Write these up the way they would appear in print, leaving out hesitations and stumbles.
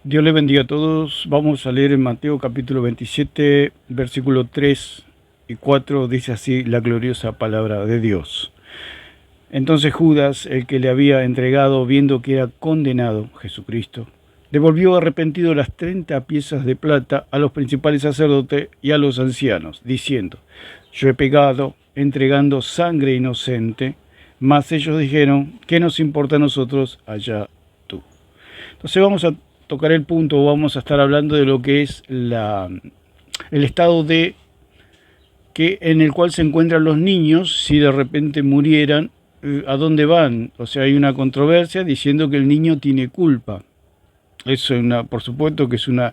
Dios le bendiga a todos. Vamos a leer en Mateo capítulo 27, versículo 3 y 4. Dice así la gloriosa palabra de Dios. Entonces Judas, el que le había entregado, viendo que era condenado, Jesucristo, devolvió arrepentido las 30 piezas de plata a los principales sacerdotes y a los ancianos, diciendo: yo he pecado entregando sangre inocente. Mas ellos dijeron: ¿qué nos importa a nosotros? Allá tú. Entonces vamos a tocar el punto, vamos a estar hablando de lo que es el estado en el cual se encuentran los niños si de repente murieran. ¿A dónde van? O sea, hay una controversia diciendo que el niño tiene culpa. Eso por supuesto que es una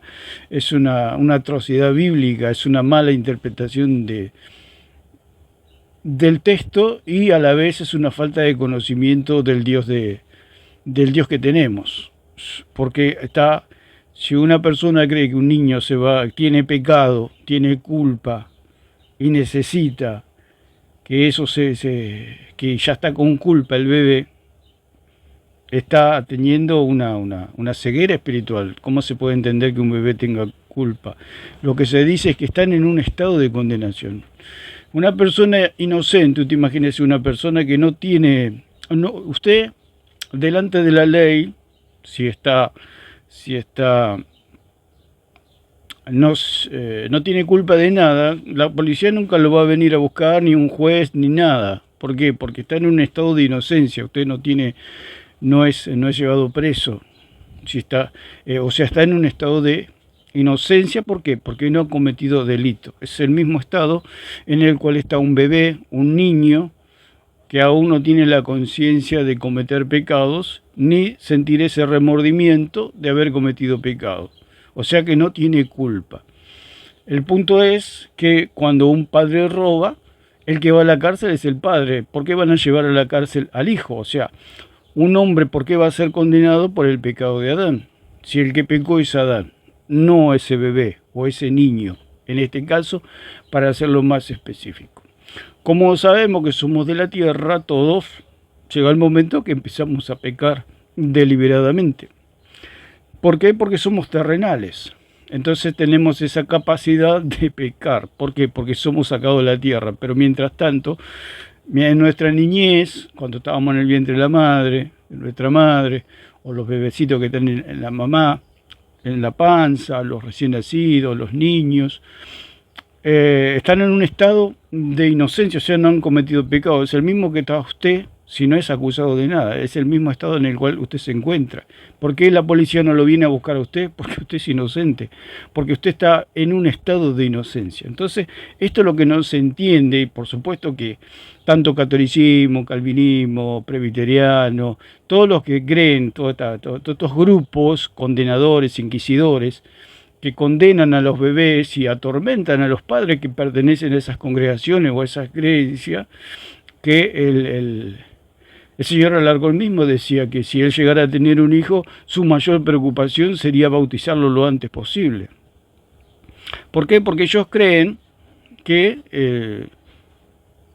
atrocidad bíblica, es una mala interpretación del texto, y a la vez es una falta de conocimiento del Dios que tenemos. Porque si una persona cree que un niño tiene pecado, tiene culpa y necesita que que ya está con culpa el bebé, está teniendo una ceguera espiritual. ¿Cómo se puede entender que un bebé tenga culpa? Lo que se dice es que están en un estado de condenación. Una persona inocente, usted imagínese una persona que no tiene, usted delante de la ley, si está no tiene culpa de nada, la policía nunca lo va a venir a buscar, ni un juez, ni nada. ¿Por qué? Porque está en un estado de inocencia. Usted no es llevado preso. Está en un estado de inocencia. ¿Por qué? Porque no ha cometido delito. Es el mismo estado en el cual está un bebé, un niño, que aún no tiene la conciencia de cometer pecados, ni sentir ese remordimiento de haber cometido pecados. O sea que no tiene culpa. El punto es que cuando un padre roba, el que va a la cárcel es el padre. ¿Por qué van a llevar a la cárcel al hijo? O sea, un hombre, ¿por qué va a ser condenado por el pecado de Adán? Si el que pecó es Adán, no ese bebé o ese niño, en este caso, para hacerlo más específico. Como sabemos que somos de la tierra, todos, llega el momento que empezamos a pecar deliberadamente. ¿Por qué? Porque somos terrenales. Entonces tenemos esa capacidad de pecar. ¿Por qué? Porque somos sacados de la tierra. Pero mientras tanto, en nuestra niñez, cuando estábamos en el vientre de nuestra madre, o los bebecitos que están en la mamá, en la panza, los recién nacidos, los niños, están en un estado de inocencia, o sea, no han cometido pecado. Es el mismo que está usted si no es acusado de nada. Es el mismo estado en el cual usted se encuentra. ¿Por qué la policía no lo viene a buscar a usted? Porque usted es inocente, porque usted está en un estado de inocencia. Entonces, esto es lo que no se entiende, y por supuesto que tanto catolicismo, calvinismo, presbiteriano, todos los que creen, todos estos grupos condenadores, inquisidores, que condenan a los bebés y atormentan a los padres que pertenecen a esas congregaciones o a esas creencias, que el señor Alarcón mismo decía que si él llegara a tener un hijo, su mayor preocupación sería bautizarlo lo antes posible. ¿Por qué? Porque ellos creen que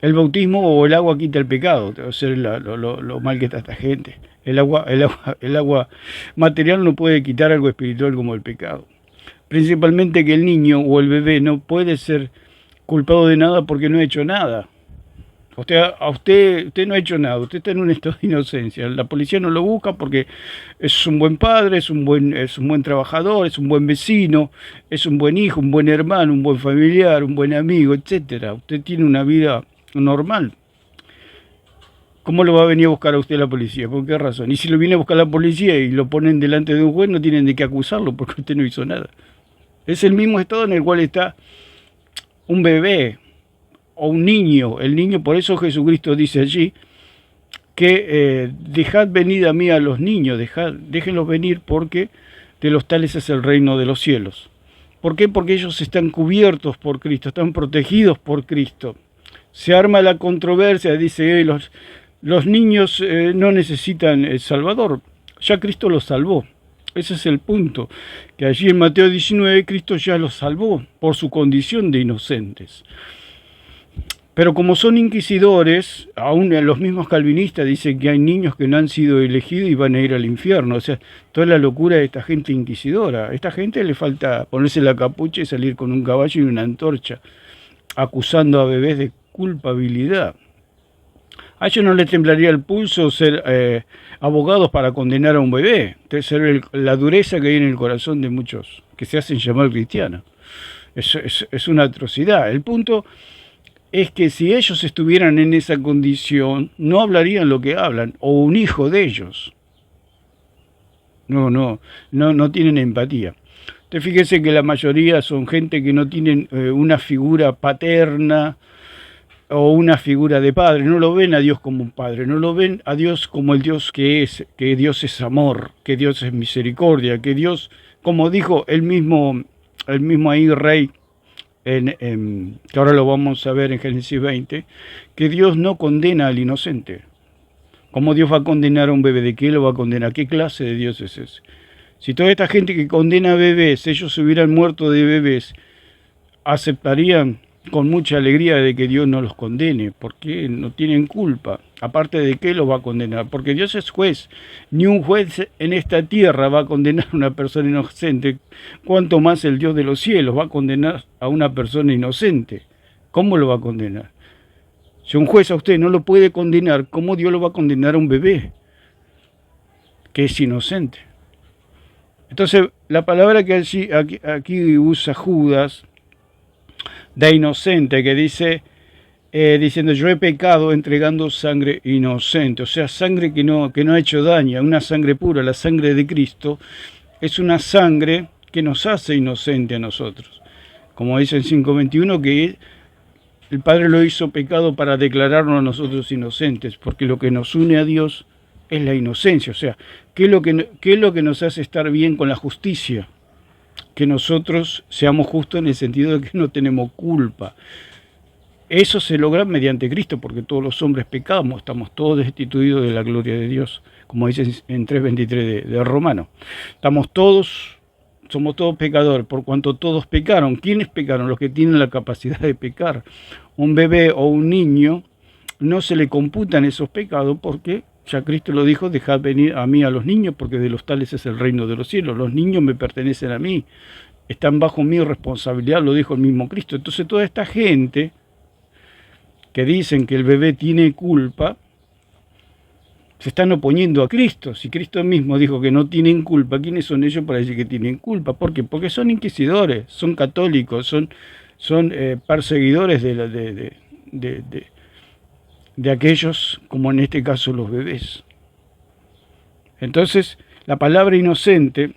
el bautismo o el agua quita el pecado. O sea, lo mal que está esta gente. El agua material no puede quitar algo espiritual como el pecado. Principalmente que el niño o el bebé no puede ser culpado de nada porque no ha hecho nada. Usted no ha hecho nada, usted está en un estado de inocencia. La policía no lo busca porque es un buen padre, es un buen trabajador, es un buen vecino, es un buen hijo, un buen hermano, un buen familiar, un buen amigo, etcétera. Usted tiene una vida normal. ¿Cómo lo va a venir a buscar a usted la policía? ¿Por qué razón? Y si lo viene a buscar la policía y lo ponen delante de un juez, no tienen de qué acusarlo porque usted no hizo nada. Es el mismo estado en el cual está un bebé o un niño. El niño, por eso Jesucristo dice allí que dejad venir a mí a los niños, déjenlos venir porque de los tales es el reino de los cielos. ¿Por qué? Porque ellos están cubiertos por Cristo, están protegidos por Cristo. Se arma la controversia, dice, los niños no necesitan el Salvador, ya Cristo los salvó. Ese es el punto, que allí en Mateo 19 Cristo ya los salvó por su condición de inocentes. Pero como son inquisidores, aún los mismos calvinistas dicen que hay niños que no han sido elegidos y van a ir al infierno. O sea, toda la locura de esta gente inquisidora. A esta gente le falta ponerse la capucha y salir con un caballo y una antorcha, acusando a bebés de culpabilidad. A ellos no les temblaría el pulso ser abogados para condenar a un bebé. Ser la dureza que hay en el corazón de muchos que se hacen llamar cristianos. Es una atrocidad. El punto es que si ellos estuvieran en esa condición, no hablarían lo que hablan, o un hijo de ellos. No tienen empatía. Te fíjese que la mayoría son gente que no tienen una figura paterna o una figura de padre. No lo ven a Dios como un padre, no lo ven a Dios como el Dios que Dios es amor, que Dios es misericordia, que Dios, como dijo el mismo ahí rey, que ahora lo vamos a ver en Génesis 20, que Dios no condena al inocente. ¿Cómo Dios va a condenar a un bebé? ¿De qué lo va a condenar? ¿Qué clase de Dios es ese? Si toda esta gente que condena a bebés, ellos se hubieran muerto de bebés, aceptarían con mucha alegría de que Dios no los condene, porque no tienen culpa. Aparte de qué los va a condenar, porque Dios es juez. Ni un juez en esta tierra va a condenar a una persona inocente, cuanto más el Dios de los cielos va a condenar a una persona inocente. ¿Cómo lo va a condenar? Si un juez a usted no lo puede condenar, ¿cómo Dios lo va a condenar a un bebé que es inocente? Entonces, la palabra que aquí usa Judas, de inocente, que dice, diciendo yo he pecado entregando sangre inocente, o sea, sangre que no ha hecho daño, una sangre pura. La sangre de Cristo es una sangre que nos hace inocente a nosotros. Como dice en 5:21, que el Padre lo hizo pecado para declararnos a nosotros inocentes, porque lo que nos une a Dios es la inocencia. O sea, ¿qué es lo que nos hace estar bien con la justicia? Que nosotros seamos justos en el sentido de que no tenemos culpa. Eso se logra mediante Cristo, porque todos los hombres pecamos, estamos todos destituidos de la gloria de Dios, como dice en 3:23 de Romano. Somos todos pecadores, por cuanto todos pecaron. ¿Quiénes pecaron? Los que tienen la capacidad de pecar. Un bebé o un niño no se le computan esos pecados porque ya Cristo lo dijo, dejad venir a mí a los niños, porque de los tales es el reino de los cielos. Los niños me pertenecen a mí, están bajo mi responsabilidad, lo dijo el mismo Cristo. Entonces toda esta gente que dicen que el bebé tiene culpa, se están oponiendo a Cristo. Si Cristo mismo dijo que no tienen culpa, ¿quiénes son ellos para decir que tienen culpa? ¿Por qué? Porque son inquisidores, son católicos, son perseguidores de aquellos, como en este caso los bebés. Entonces, la palabra inocente,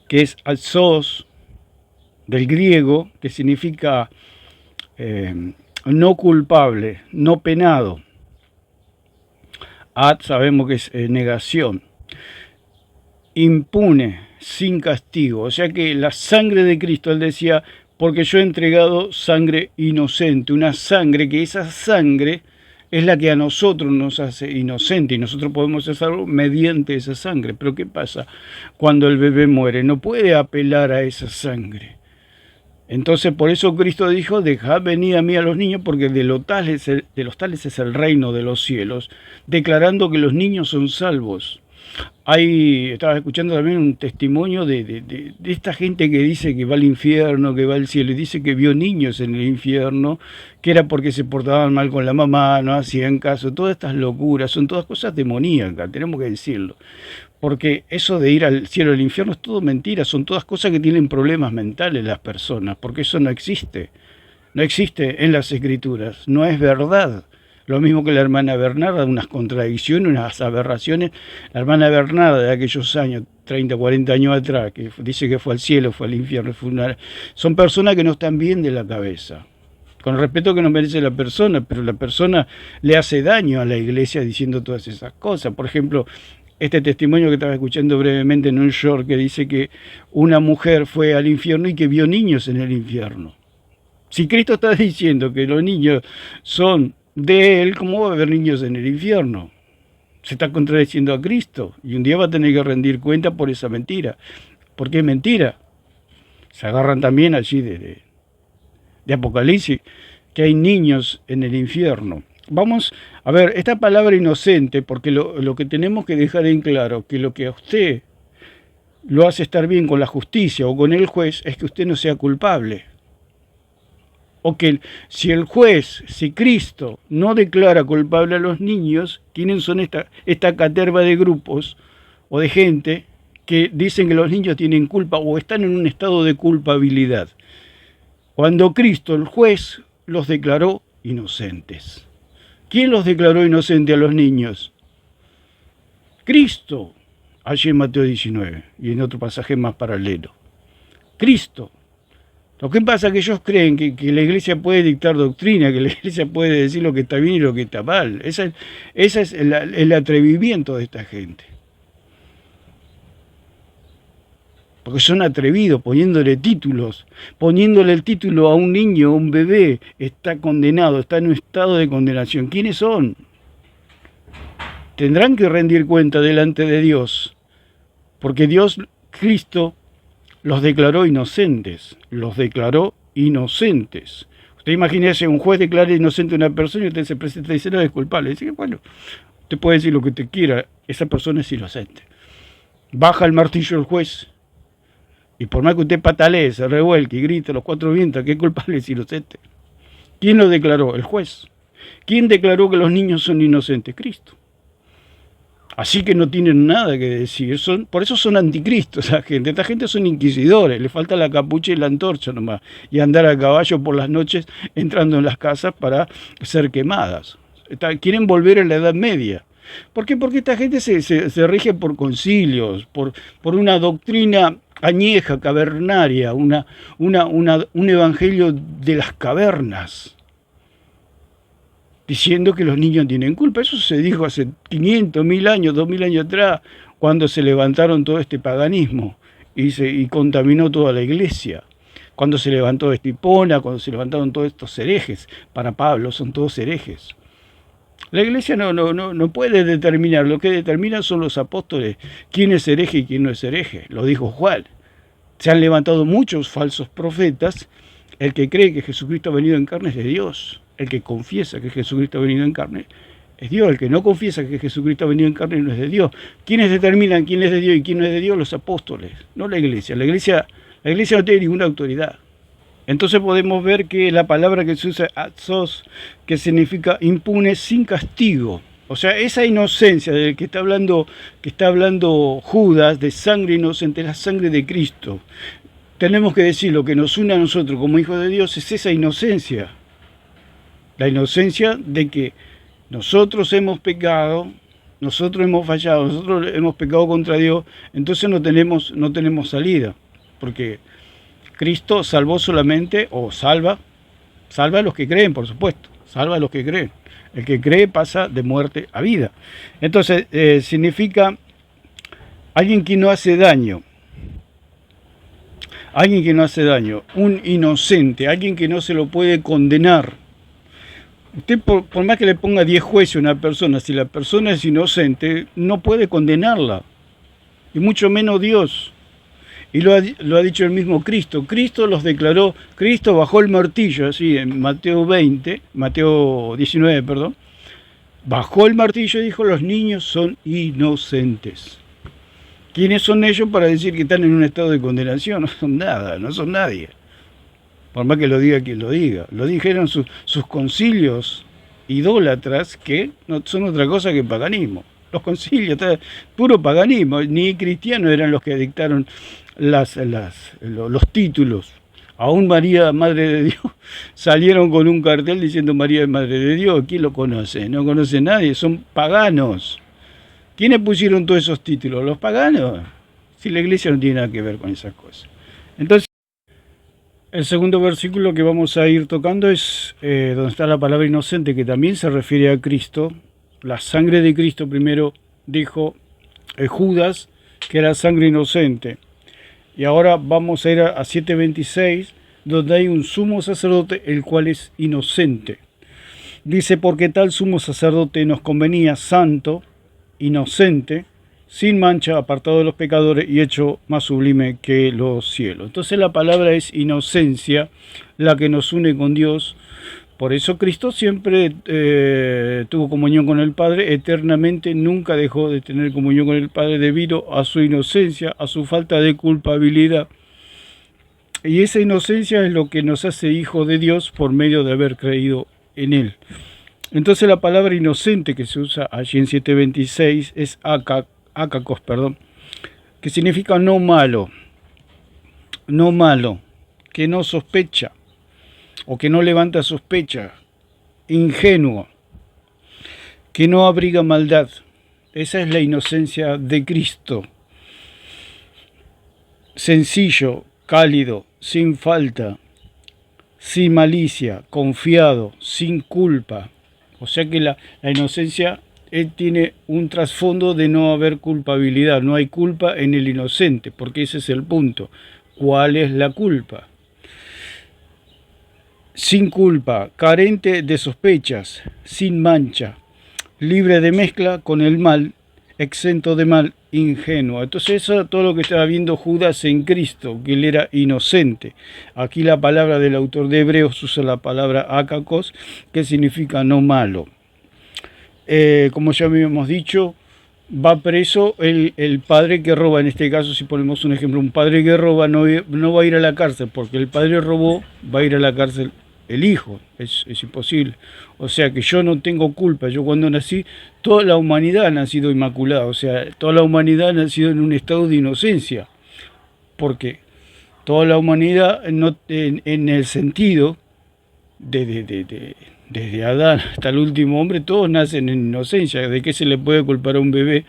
que es alzos, del griego, que significa no culpable, no penado. Ad sabemos que es negación. Impune, sin castigo. O sea que la sangre de Cristo, él decía, porque yo he entregado sangre inocente, una sangre que esa sangre es la que a nosotros nos hace inocente y nosotros podemos hacerlo mediante esa sangre. Pero ¿qué pasa cuando el bebé muere? No puede apelar a esa sangre. Entonces por eso Cristo dijo, dejad venir a mí a los niños, porque de los tales es el reino de los cielos, declarando que los niños son salvos. Estaba escuchando también un testimonio de esta gente que dice que va al infierno, que va al cielo, y dice que vio niños en el infierno, que era porque se portaban mal con la mamá, no hacían caso. Todas estas locuras son todas cosas demoníacas, tenemos que decirlo. Porque eso de ir al cielo o al infierno es todo mentira, son todas cosas que tienen problemas mentales las personas, porque eso no existe. No existe en las Escrituras, no es verdad. Lo mismo que la hermana Bernarda, unas contradicciones, unas aberraciones. La hermana Bernarda de aquellos años, 30, 40 años atrás, que dice que fue al cielo, fue al infierno, son personas que no están bien de la cabeza. Con el respeto que nos merece la persona, pero la persona le hace daño a la iglesia diciendo todas esas cosas. Por ejemplo, este testimonio que estaba escuchando brevemente en un short, que dice que una mujer fue al infierno y que vio niños en el infierno. Si Cristo está diciendo que los niños son de Él, ¿cómo va a haber niños en el infierno? Se está contradiciendo a Cristo y un día va a tener que rendir cuenta por esa mentira. ¿Por qué mentira? Se agarran también allí de Apocalipsis, que hay niños en el infierno. Vamos a ver, esta palabra inocente, porque lo que tenemos que dejar en claro, que lo que a usted lo hace estar bien con la justicia o con el juez, es que usted no sea culpable. O que si el juez, si Cristo no declara culpable a los niños, ¿quiénes son esta caterva de grupos o de gente que dicen que los niños tienen culpa o están en un estado de culpabilidad? Cuando Cristo, el juez, los declaró inocentes. ¿Quién los declaró inocentes a los niños? Cristo, allí en Mateo 19 y en otro pasaje más paralelo. Cristo. Lo que pasa es que ellos creen que la iglesia puede dictar doctrina, que la iglesia puede decir lo que está bien y lo que está mal. Ese es el atrevimiento de esta gente. Porque son atrevidos, poniéndole títulos, poniéndole el título a un niño, a un bebé, está condenado, está en un estado de condenación. ¿Quiénes son? Tendrán que rendir cuenta delante de Dios, porque Dios, Cristo, los declaró inocentes, los declaró inocentes. Usted imagínese, un juez declara inocente a una persona y usted se presenta y dice, no, es culpable. Dice, bueno, usted puede decir lo que usted quiera, esa persona es inocente. Baja el martillo el juez, y por más que usted patalee, se revuelque y grite a los cuatro vientos que es culpable, es inocente. ¿Quién lo declaró? El juez. ¿Quién declaró que los niños son inocentes? Cristo. Así que no tienen nada que decir, por eso son anticristos esa gente. Esta gente son inquisidores, le falta la capucha y la antorcha nomás, y andar a caballo por las noches entrando en las casas para ser quemadas. Quieren volver a la Edad Media. ¿Por qué? Porque esta gente se rige por concilios, por una doctrina añeja, cavernaria, un evangelio de las cavernas, diciendo que los niños tienen culpa. Eso se dijo hace 500, 1000 años, 2000 años atrás, cuando se levantaron todo este paganismo y contaminó toda la iglesia. Cuando se levantó Hipona, cuando se levantaron todos estos herejes. Para Pablo son todos herejes. La iglesia no puede determinar, lo que determina son los apóstoles, quién es hereje y quién no es hereje. Lo dijo Juan. Se han levantado muchos falsos profetas. El que cree que Jesucristo ha venido en carne es de Dios. El que confiesa que Jesucristo ha venido en carne es Dios. El que no confiesa que Jesucristo ha venido en carne no es de Dios. ¿Quiénes determinan quién es de Dios y quién no es de Dios? Los apóstoles, no la iglesia. La iglesia no tiene ninguna autoridad. Entonces podemos ver que la palabra que se usa, atzos, que significa impune sin castigo. O sea, esa inocencia del que está hablando Judas, de sangre inocente, es la sangre de Cristo. Tenemos que decir, lo que nos une a nosotros como hijos de Dios es esa inocencia. La inocencia de que nosotros hemos pecado, nosotros hemos fallado, nosotros hemos pecado contra Dios, entonces no tenemos salida. Porque Cristo salvó solamente, o salva a los que creen, por supuesto, salva a los que creen. El que cree pasa de muerte a vida. Entonces, significa alguien que no hace daño. Alguien que no hace daño, un inocente, alguien que no se lo puede condenar. Usted, por más que le ponga 10 jueces a una persona, si la persona es inocente, no puede condenarla. Y mucho menos Dios. Y lo ha dicho el mismo Cristo. Cristo los declaró, Cristo bajó el martillo, así en Mateo 19, perdón. Bajó el martillo y dijo, los niños son inocentes. ¿Quiénes son ellos para decir que están en un estado de condenación? No son nada, no son nadie. Por más que lo diga quien lo diga. Lo dijeron sus concilios idólatras, que no son otra cosa que paganismo. Los concilios, puro paganismo. Ni cristianos eran los que dictaron los títulos. Aún María, Madre de Dios, salieron con un cartel diciendo María es Madre de Dios. ¿Quién lo conoce? No conoce nadie, son paganos. ¿Quiénes pusieron todos esos títulos? ¿Los paganos? Si la iglesia no tiene nada que ver con esas cosas. Entonces, el segundo versículo que vamos a ir tocando es donde está la palabra inocente, que también se refiere a Cristo. La sangre de Cristo, primero dijo Judas, que era sangre inocente. Y ahora vamos a ir a 7:26, donde hay un sumo sacerdote, el cual es inocente. Dice, porque tal sumo sacerdote nos convenía santo, inocente, sin mancha, apartado de los pecadores y hecho más sublime que los cielos. Entonces la palabra es inocencia, la que nos une con Dios, Por eso Cristo siempre tuvo comunión con el Padre eternamente, nunca dejó de tener comunión con el Padre debido a su inocencia, a su falta de culpabilidad. Y esa inocencia es lo que nos hace hijos de Dios por medio de haber creído en Él. Entonces la palabra inocente que se usa allí en 7:26 es akakos, que significa no malo, que no sospecha o que no levanta sospecha, ingenuo, que no abriga maldad. Esa es la inocencia de Cristo. Sencillo, cálido, sin falta, sin malicia, confiado, sin culpa. O sea que la inocencia tiene un trasfondo de no haber culpabilidad. No hay culpa en el inocente, porque ese es el punto. ¿Cuál es la culpa? Sin culpa, carente de sospechas, sin mancha, libre de mezcla con el mal, exento de mal, ingenuo. Entonces eso es todo lo que estaba viendo Judas en Cristo, que él era inocente. Aquí la palabra del autor de Hebreos usa la palabra akakos, que significa no malo. Como ya habíamos dicho, va preso el padre que roba. En este caso, si ponemos un ejemplo, un padre que roba no va a ir a la cárcel, porque el padre robó, va a ir a la cárcel el hijo. Es imposible. O sea que yo no tengo culpa. Yo cuando nací, toda la humanidad ha nacido inmaculada. O sea, toda la humanidad ha nacido en un estado de inocencia. Porque toda la humanidad, en el sentido desde Adán hasta el último hombre, todos nacen en inocencia. ¿De qué se le puede culpar a un bebé?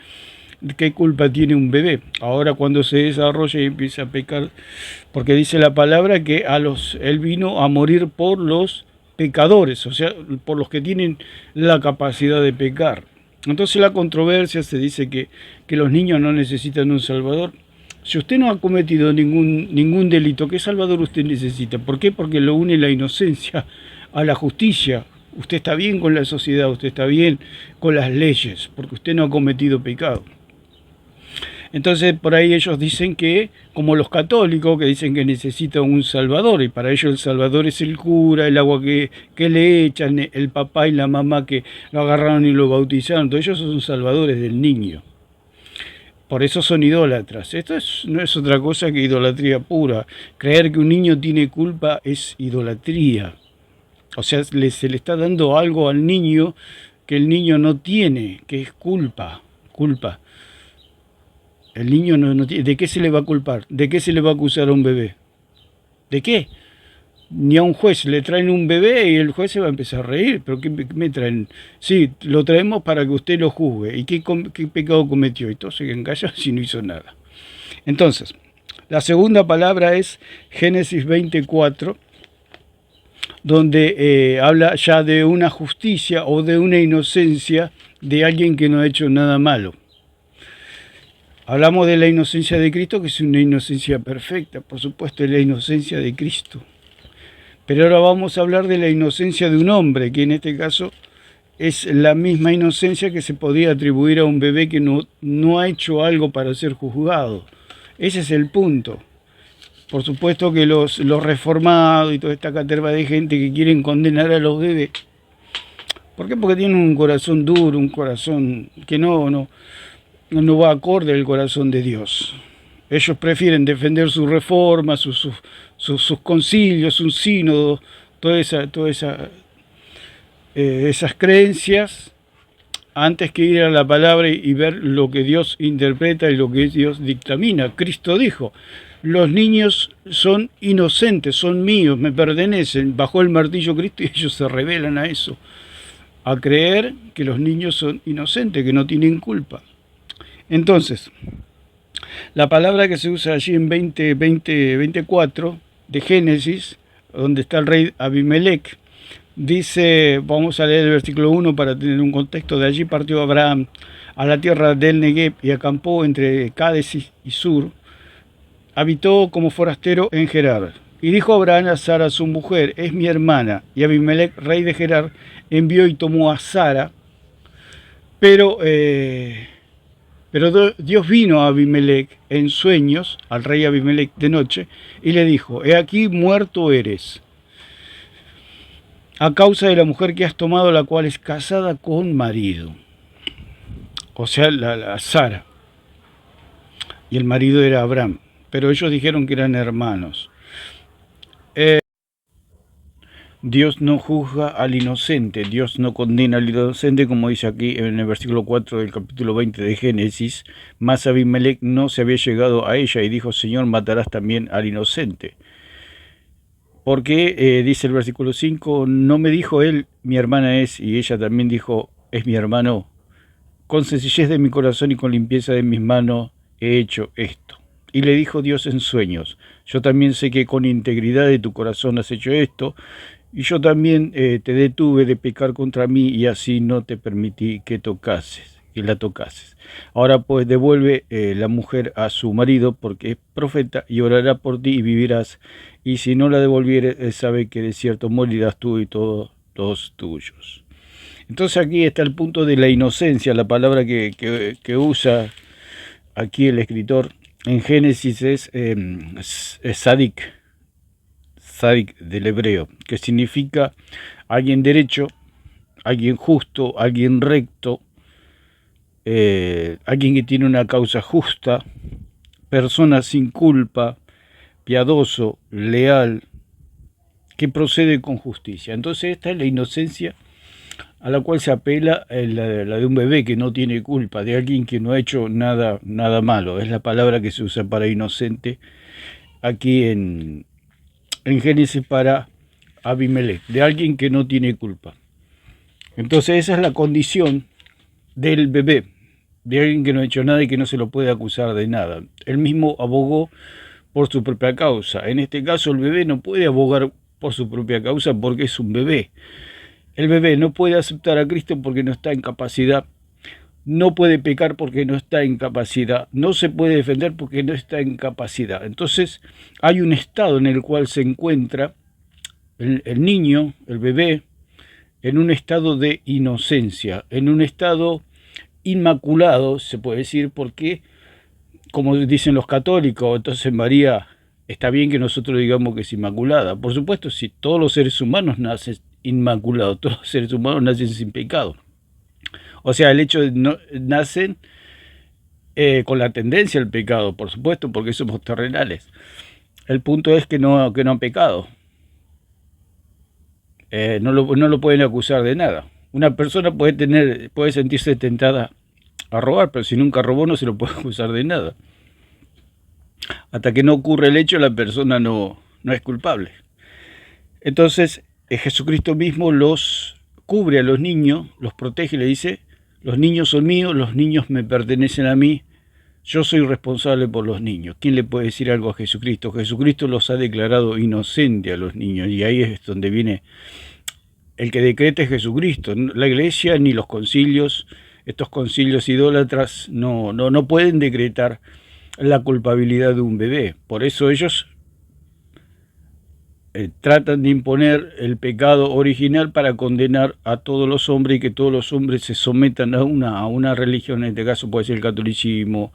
¿Qué culpa tiene un bebé? Ahora cuando se desarrolla y empieza a pecar, porque dice la palabra que él vino a morir por los pecadores, o sea, por los que tienen la capacidad de pecar. Entonces la controversia se dice que los niños no necesitan un salvador. Si usted no ha cometido ningún delito, ¿qué salvador usted necesita? ¿Por qué? Porque lo une la inocencia a la justicia. Usted está bien con la sociedad, usted está bien con las leyes, porque usted no ha cometido pecado. Entonces por ahí ellos dicen que, como los católicos, que dicen que necesitan un salvador, y para ellos el salvador es el cura, el agua que le echan, el papá y la mamá que lo agarraron y lo bautizaron. Entonces ellos son salvadores del niño. Por eso son idólatras. Esto no es otra cosa que idolatría pura. Creer que un niño tiene culpa es idolatría. O sea, se le está dando algo al niño que el niño no tiene, que es culpa. El niño no tiene. ¿De qué se le va a culpar? ¿De qué se le va a acusar a un bebé? ¿De qué? Ni a un juez le traen un bebé y el juez se va a empezar a reír. ¿Pero qué me traen? Sí, lo traemos para que usted lo juzgue. ¿Y qué pecado cometió? Y todos se quedan callados si no hizo nada. Entonces, la segunda palabra es Génesis 24, donde habla ya de una justicia o de una inocencia de alguien que no ha hecho nada malo. Hablamos de la inocencia de Cristo, que es una inocencia perfecta, por supuesto, es la inocencia de Cristo. Pero ahora vamos a hablar de la inocencia de un hombre, que en este caso es la misma inocencia que se podría atribuir a un bebé que no ha hecho algo para ser juzgado. Ese es el punto. Por supuesto que los reformados y toda esta caterva de gente que quieren condenar a los bebés. ¿Por qué? Porque tienen un corazón duro, un corazón que no va acorde al corazón de Dios. Ellos prefieren defender su reforma, sus concilios, un sínodo, esas creencias, antes que ir a la palabra y ver lo que Dios interpreta y lo que Dios dictamina. Cristo dijo: los niños son inocentes, son míos, me pertenecen. Bajó el martillo Cristo y ellos se rebelan a eso, a creer que los niños son inocentes, que no tienen culpa. Entonces, la palabra que se usa allí en 24 de Génesis, donde está el rey Abimelech, dice, vamos a leer el versículo 1 para tener un contexto: de allí partió Abraham a la tierra del Negev y acampó entre Cades y Sur. Habitó como forastero en Gerar. Y dijo Abraham a Sara su mujer: es mi hermana. Y Abimelech, rey de Gerar, envió y tomó a Sara. Pero Dios vino a Abimelech en sueños, al rey Abimelech de noche, y le dijo: he aquí muerto eres. a causa de la mujer que has tomado, la cual es casada con marido. O sea, la Sara. Y el marido era Abraham. Pero ellos dijeron que eran hermanos. Dios no juzga al inocente, Dios no condena al inocente, como dice aquí en el versículo 4 del capítulo 20 de Génesis. Mas Abimelech no se había llegado a ella y dijo: Señor, matarás también al inocente. Porque dice el versículo 5, no me dijo él, mi hermana es, y ella también dijo, es mi hermano. Con sencillez de mi corazón y con limpieza de mis manos he hecho esto. Y le dijo Dios en sueños: yo también sé que con integridad de tu corazón has hecho esto, y yo también te detuve de pecar contra mí, y así no te permití que la tocases. Ahora pues devuelve la mujer a su marido, porque es profeta, y orará por ti y vivirás. Y si no la devolviere, sabe que de cierto morirás tú y todos los tuyos. Entonces aquí está el punto de la inocencia, la palabra que usa aquí el escritor en Génesis es sadik del hebreo, que significa alguien derecho, alguien justo, alguien recto, alguien que tiene una causa justa, persona sin culpa, piadoso, leal, que procede con justicia. Entonces esta es la inocencia a la cual se apela, la de un bebé que no tiene culpa, de alguien que no ha hecho nada malo. Es la palabra que se usa para inocente aquí en Génesis para Abimelech, de alguien que no tiene culpa. Entonces esa es la condición del bebé, de alguien que no ha hecho nada y que no se lo puede acusar de nada. Él mismo abogó por su propia causa. En este caso el bebé no puede abogar por su propia causa porque es un bebé. El bebé no puede aceptar a Cristo porque no está en capacidad, no puede pecar porque no está en capacidad, no se puede defender porque no está en capacidad. Entonces hay un estado en el cual se encuentra el niño, el bebé, en un estado de inocencia, en un estado inmaculado, se puede decir, porque, como dicen los católicos, entonces María, está bien que nosotros digamos que es inmaculada. Por supuesto, si todos los seres humanos nacen inmaculados, todos los seres humanos nacen sin pecado. O sea, el hecho de no nacen con la tendencia al pecado, por supuesto, porque somos terrenales. El punto es que no han pecado. No lo pueden acusar de nada. Una persona puede sentirse tentada a robar, pero si nunca robó no se lo puede acusar de nada. Hasta que no ocurre el hecho, la persona no es culpable. Entonces, Jesucristo mismo los cubre a los niños, los protege y le dice: los niños son míos, los niños me pertenecen a mí, yo soy responsable por los niños. ¿Quién le puede decir algo a Jesucristo? Jesucristo los ha declarado inocentes a los niños, y ahí es donde viene el que decreta es Jesucristo. La iglesia ni los concilios, estos concilios idólatras, no pueden decretar la culpabilidad de un bebé. Por eso ellos tratan de imponer el pecado original para condenar a todos los hombres y que todos los hombres se sometan a una religión. En este caso puede ser el catolicismo,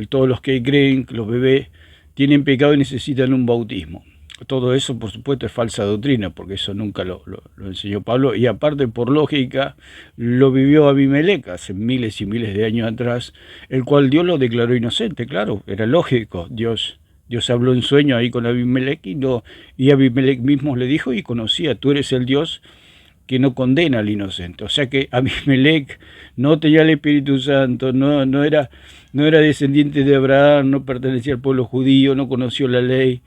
todos los que creen que los bebés tienen pecado y necesitan un bautismo. Todo eso, por supuesto, es falsa doctrina, porque eso nunca lo enseñó Pablo, y aparte, por lógica, lo vivió Abimelech hace miles y miles de años atrás, el cual Dios lo declaró inocente. Claro, era lógico. Dios habló en sueño ahí con Abimelech, y Abimelech mismo le dijo y conocía: tú eres el Dios que no condena al inocente. O sea que Abimelech no tenía el Espíritu Santo, no era descendiente de Abraham, no pertenecía al pueblo judío, no conoció la ley,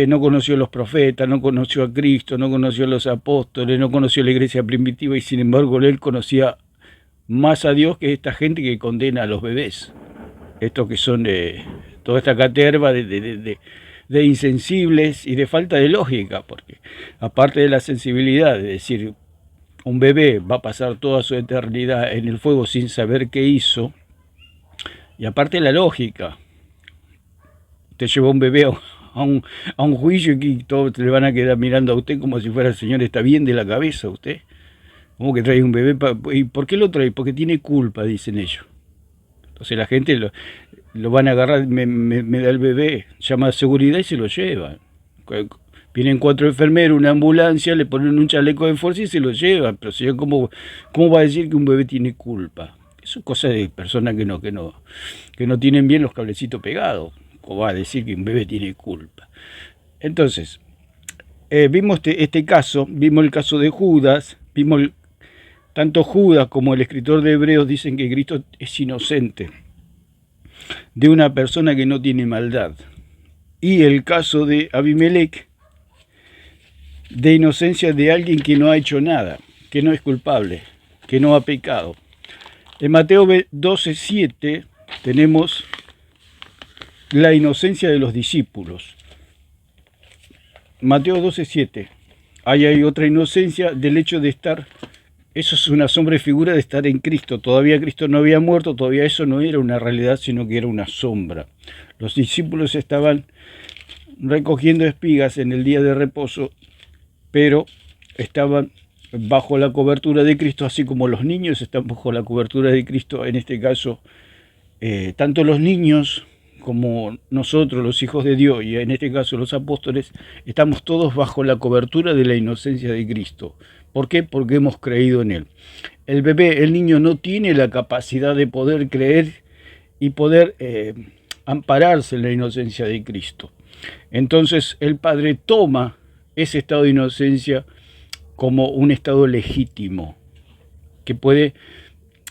no conoció a los profetas, no conoció a Cristo, no conoció a los apóstoles, no conoció a la iglesia primitiva, y sin embargo él conocía más a Dios que esta gente que condena a los bebés. Estos que son toda esta caterva de insensibles y de falta de lógica, porque aparte de la sensibilidad, es decir, un bebé va a pasar toda su eternidad en el fuego sin saber qué hizo, y aparte de la lógica, usted lleva un bebé a un juicio y todos le van a quedar mirando a usted como si fuera: el señor está bien de la cabeza usted. ¿Cómo que trae un bebé? ¿Y por qué lo trae? Porque tiene culpa, dicen ellos. Entonces la gente lo van a agarrar, me da el bebé, llama a seguridad y se lo lleva. Vienen 4 enfermeros, una ambulancia, le ponen un chaleco de fuerza y se lo llevan. Pero señor, ¿cómo va a decir que un bebé tiene culpa? Eso es cosa de personas que no tienen bien los cablecitos pegados. ¿Cómo va a decir que un bebé tiene culpa? Entonces, vimos este caso, vimos el caso de Judas, tanto Judas como el escritor de Hebreos dicen que Cristo es inocente de una persona que no tiene maldad. Y el caso de Abimelech, de inocencia de alguien que no ha hecho nada, que no es culpable, que no ha pecado. En Mateo 12:7 tenemos la inocencia de los discípulos. Mateo 12:7. Ahí hay otra inocencia del hecho de estar, eso es una sombra y figura de estar en Cristo. Todavía Cristo no había muerto, todavía eso no era una realidad, sino que era una sombra. Los discípulos estaban recogiendo espigas en el día de reposo, pero estaban bajo la cobertura de Cristo, así como los niños están bajo la cobertura de Cristo. En este caso, tanto los niños como nosotros, los hijos de Dios, y en este caso los apóstoles, estamos todos bajo la cobertura de la inocencia de Cristo. ¿Por qué? Porque hemos creído en Él. El bebé, el niño, no tiene la capacidad de poder creer y poder ampararse en la inocencia de Cristo. Entonces el Padre toma ese estado de inocencia como un estado legítimo, que puede,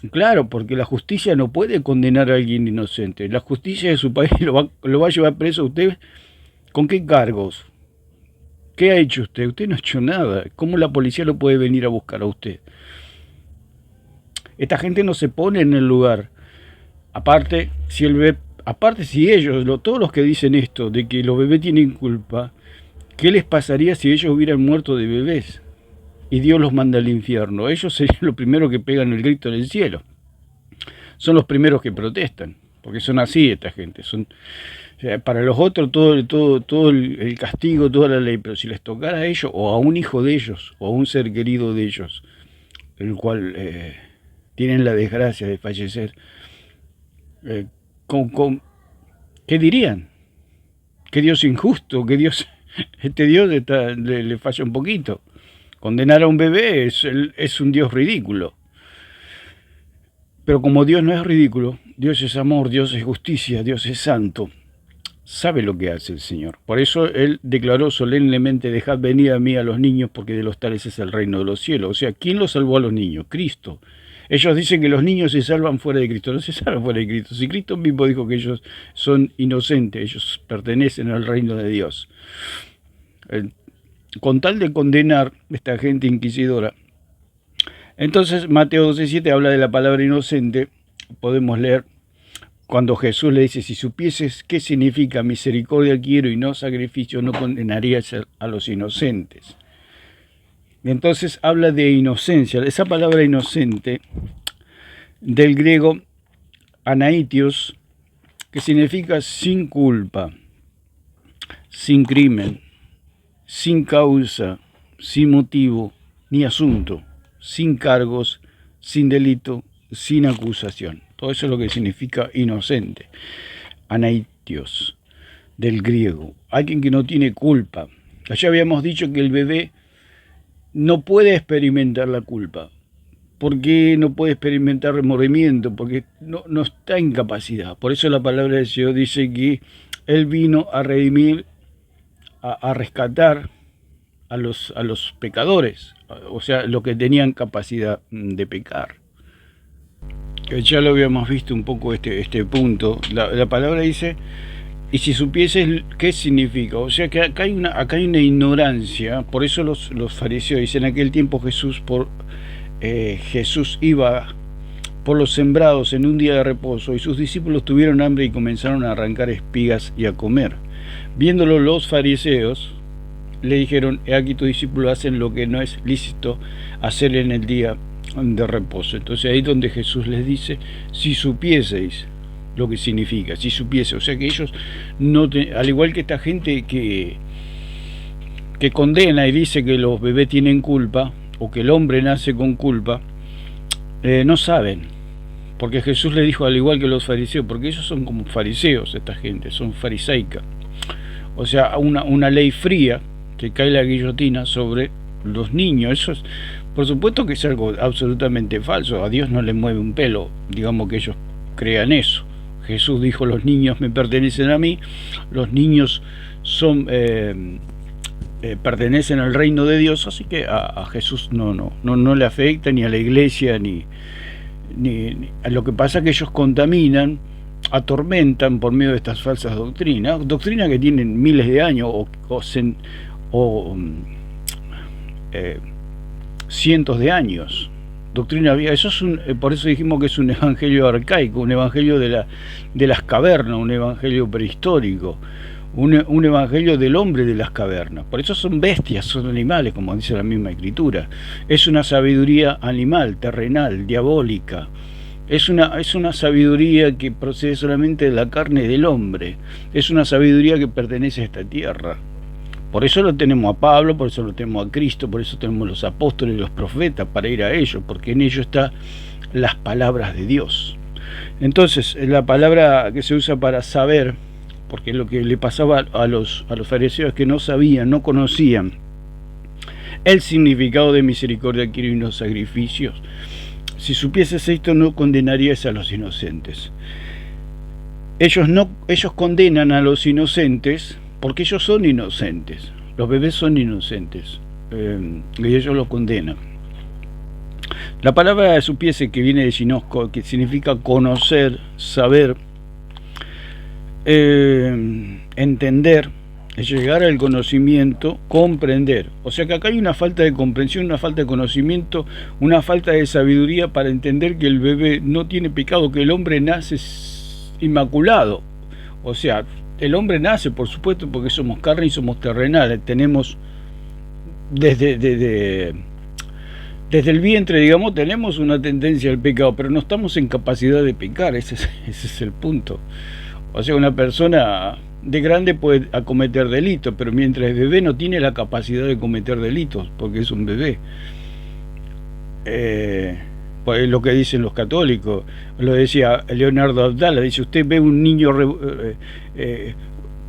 claro, porque la justicia no puede condenar a alguien inocente. La justicia de su país lo va a llevar preso a usted. ¿Con qué cargos? ¿Qué ha hecho usted? Usted no ha hecho nada. ¿Cómo la policía lo puede venir a buscar a usted? Esta gente no se pone en el lugar. Aparte, si ellos, todos los que dicen esto, de que los bebés tienen culpa, ¿qué les pasaría si ellos hubieran muerto de bebés? Y Dios los manda al infierno. Ellos serían los primeros que pegan el grito en el cielo. Son los primeros que protestan, porque son así esta gente. Son, o sea, para los otros todo el castigo, toda la ley, pero si les tocara a ellos, o a un hijo de ellos, o a un ser querido de ellos, el cual tienen la desgracia de fallecer, ¿qué dirían? ¿Qué Dios injusto? ¿Qué Dios, este Dios le falla un poquito? Condenar a un bebé es un Dios ridículo. Pero como Dios no es ridículo, Dios es amor, Dios es justicia, Dios es santo, sabe lo que hace el Señor. Por eso Él declaró solemnemente: dejad venir a mí a los niños, porque de los tales es el reino de los cielos. O sea, ¿quién los salvó a los niños? Cristo. Ellos dicen que los niños se salvan fuera de Cristo. No se salvan fuera de Cristo. Si Cristo mismo dijo que ellos son inocentes, ellos pertenecen al reino de Dios. Con tal de condenar a esta gente inquisidora. Entonces Mateo 12:7 habla de la palabra inocente. Podemos leer cuando Jesús le dice: si supieses qué significa misericordia quiero y no sacrificio, no condenarías a los inocentes. Entonces habla de inocencia. Esa palabra inocente, del griego anaitios, que significa sin culpa, sin crimen, sin causa, sin motivo ni asunto, sin cargos, sin delito, sin acusación. Todo eso es lo que significa inocente. Anaitios, del griego. Alguien que no tiene culpa. Allá habíamos dicho que el bebé no puede experimentar la culpa. ¿Por qué no puede experimentar remordimiento? Porque no está en capacidad. Por eso la palabra del Señor dice que Él vino a redimir, a rescatar a los pecadores, o sea, los que tenían capacidad de pecar. Ya lo habíamos visto un poco este punto. La palabra dice: y si supieses qué significa. O sea que acá hay una ignorancia. Por eso los fariseos dicen: en aquel tiempo Jesús iba por los sembrados en un día de reposo, y sus discípulos tuvieron hambre y comenzaron a arrancar espigas y a comer. Viéndolo los fariseos, le dijeron: he aquí tus discípulos hacen lo que no es lícito hacer en el día de reposo. Entonces ahí es donde Jesús les dice: si supieseis lo que significa, si supiese. O sea que ellos al igual que esta gente que condena y dice que los bebés tienen culpa, o que el hombre nace con culpa, no saben, porque Jesús le dijo: al igual que los fariseos, porque ellos son como fariseos, esta gente, son farisaica, o sea, una ley fría, que cae la guillotina sobre los niños. Eso es, por supuesto que es algo absolutamente falso. A Dios no le mueve un pelo, digamos, que ellos crean eso. Jesús dijo: los niños me pertenecen a mí, los niños son pertenecen al reino de Dios, así que a Jesús no le afecta, ni a la iglesia, ni a lo que pasa, que ellos contaminan, atormentan por medio de estas falsas doctrinas que tienen miles de años o cientos de años. Doctrina vieja. Eso es por eso dijimos que es un evangelio arcaico, un evangelio de las cavernas, un evangelio prehistórico, un evangelio del hombre de las cavernas. Por eso son bestias, son animales, como dice la misma escritura. Es una sabiduría animal, terrenal, diabólica. Es una sabiduría que procede solamente de la carne del hombre. Es una sabiduría que pertenece a esta tierra. Por eso lo tenemos a Pablo, por eso lo tenemos a Cristo, por eso tenemos los apóstoles y los profetas, para ir a ellos, porque en ellos están las palabras de Dios. Entonces, la palabra que se usa para saber, porque lo que le pasaba a los fariseos es que no sabían, no conocían el significado de misericordia quiero y no sacrificios. Si supieses esto, no condenarías a los inocentes. Ellos condenan a los inocentes porque ellos son inocentes. Los bebés son inocentes, y ellos los condenan. La palabra supiese, que viene de ginosco, que significa conocer, saber, entender, llegar al conocimiento, comprender. O sea que acá hay una falta de comprensión, una falta de conocimiento, una falta de sabiduría para entender que el bebé no tiene pecado, que el hombre nace inmaculado. O sea, el hombre nace, por supuesto, porque somos carne y somos terrenales. Tenemos desde el vientre, digamos, tenemos una tendencia al pecado, pero no estamos en capacidad de pecar. Ese es el punto. O sea, una persona de grande puede acometer delitos, pero mientras es bebé no tiene la capacidad de cometer delitos, porque es un bebé. Pues lo que dicen los católicos, lo decía Leonardo Abdala, dice: usted ve un niño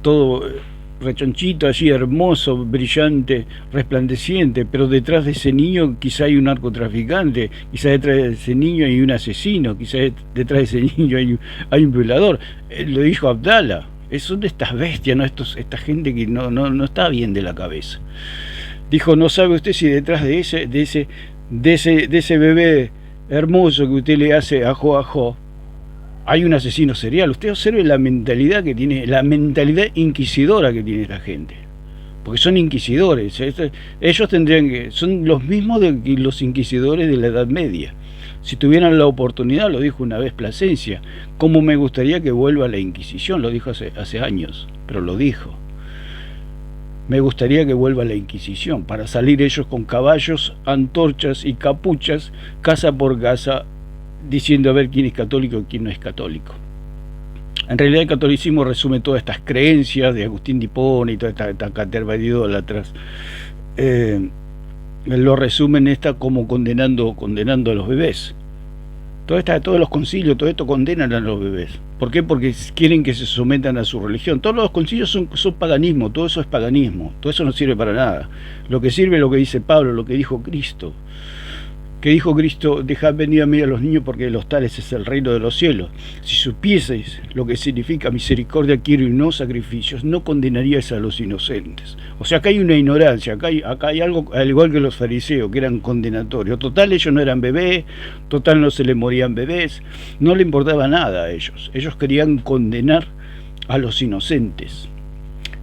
todo rechonchito, así hermoso, brillante, resplandeciente, pero detrás de ese niño quizá hay un narcotraficante, quizá detrás de ese niño hay un asesino, quizá detrás de ese niño hay un violador. Lo dijo Abdala. Son de estas bestias, ¿no? Esta gente que no está bien de la cabeza. Dijo: no sabe usted si detrás de ese bebé hermoso que usted le hace ajo hay un asesino serial. Usted observe la mentalidad que tiene, la mentalidad inquisidora que tiene esta gente, porque son inquisidores. Ellos son los mismos de los inquisidores de la Edad Media. Si tuvieran la oportunidad, lo dijo una vez Plasencia, cómo me gustaría que vuelva la Inquisición. Lo dijo hace años, pero lo dijo. Me gustaría que vuelva la Inquisición, para salir ellos con caballos, antorchas y capuchas, casa por casa, diciendo a ver quién es católico y quién no es católico. En realidad el catolicismo resume todas estas creencias de Agustín de Hipona y toda esta caterva de idólatras. Lo resumen como condenando a los bebés. Todos los concilios, todo esto condenan a los bebés. ¿Por qué? Porque quieren que se sometan a su religión. Todos los concilios son paganismo, todo eso es paganismo, todo eso no sirve para nada. Lo que sirve es lo que dice Pablo, lo que dijo Cristo. Que dijo Cristo: dejad venir a mí a los niños, porque de los tales es el reino de los cielos. Si supieseis lo que significa misericordia quiero y no sacrificios, no condenaríais a los inocentes. O sea, acá hay una ignorancia, acá hay algo, al igual que los fariseos, que eran condenatorios. Total, ellos no eran bebés, total no se les morían bebés, no le importaba nada a ellos. Ellos querían condenar a los inocentes.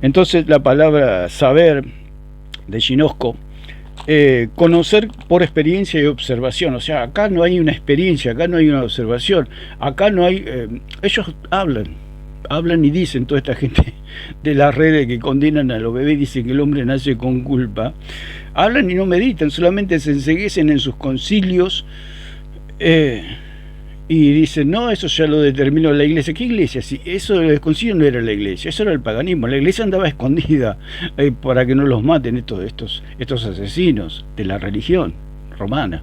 Entonces la palabra saber, de ginosco, conocer por experiencia y observación. O sea, acá no hay una experiencia, acá no hay una observación, acá no hay... ellos hablan y dicen, toda esta gente de las redes que condenan a los bebés, dicen que el hombre nace con culpa, hablan y no meditan, solamente se enceguecen en sus concilios, y dicen: no, eso ya lo determinó la iglesia. ¿Qué iglesia? Si eso del concilio no era la iglesia, eso era el paganismo. La iglesia andaba escondida para que no los maten estos asesinos de la religión romana.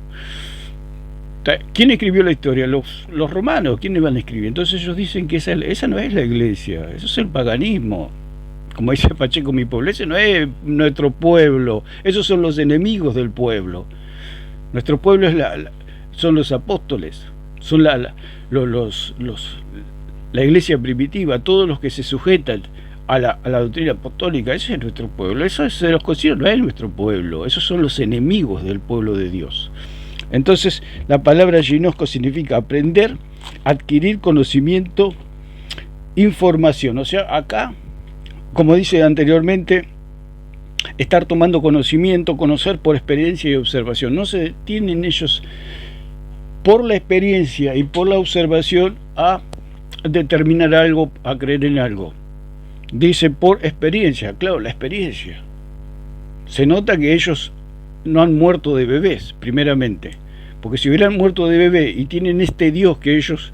¿Quién escribió la historia? Los romanos. ¿Quiénes van a escribir? Entonces ellos dicen que esa no es la iglesia, eso es el paganismo. Como dice Pacheco, mi pueblo. Ese no es nuestro pueblo, esos son los enemigos del pueblo. Nuestro pueblo es son los apóstoles, son la iglesia primitiva, todos los que se sujetan a la doctrina apostólica. Ese es nuestro pueblo. Eso se los considera, no es nuestro pueblo, esos son los enemigos del pueblo de Dios. Entonces, la palabra ginosco significa aprender, adquirir conocimiento, información. O sea, acá, como dice anteriormente, estar tomando conocimiento, conocer por experiencia y observación. No se detienen ellos por la experiencia y por la observación a determinar algo, a creer en algo. Dice por experiencia, claro, la experiencia. Se nota que ellos no han muerto de bebés, primeramente, porque si hubieran muerto de bebé y tienen este Dios que ellos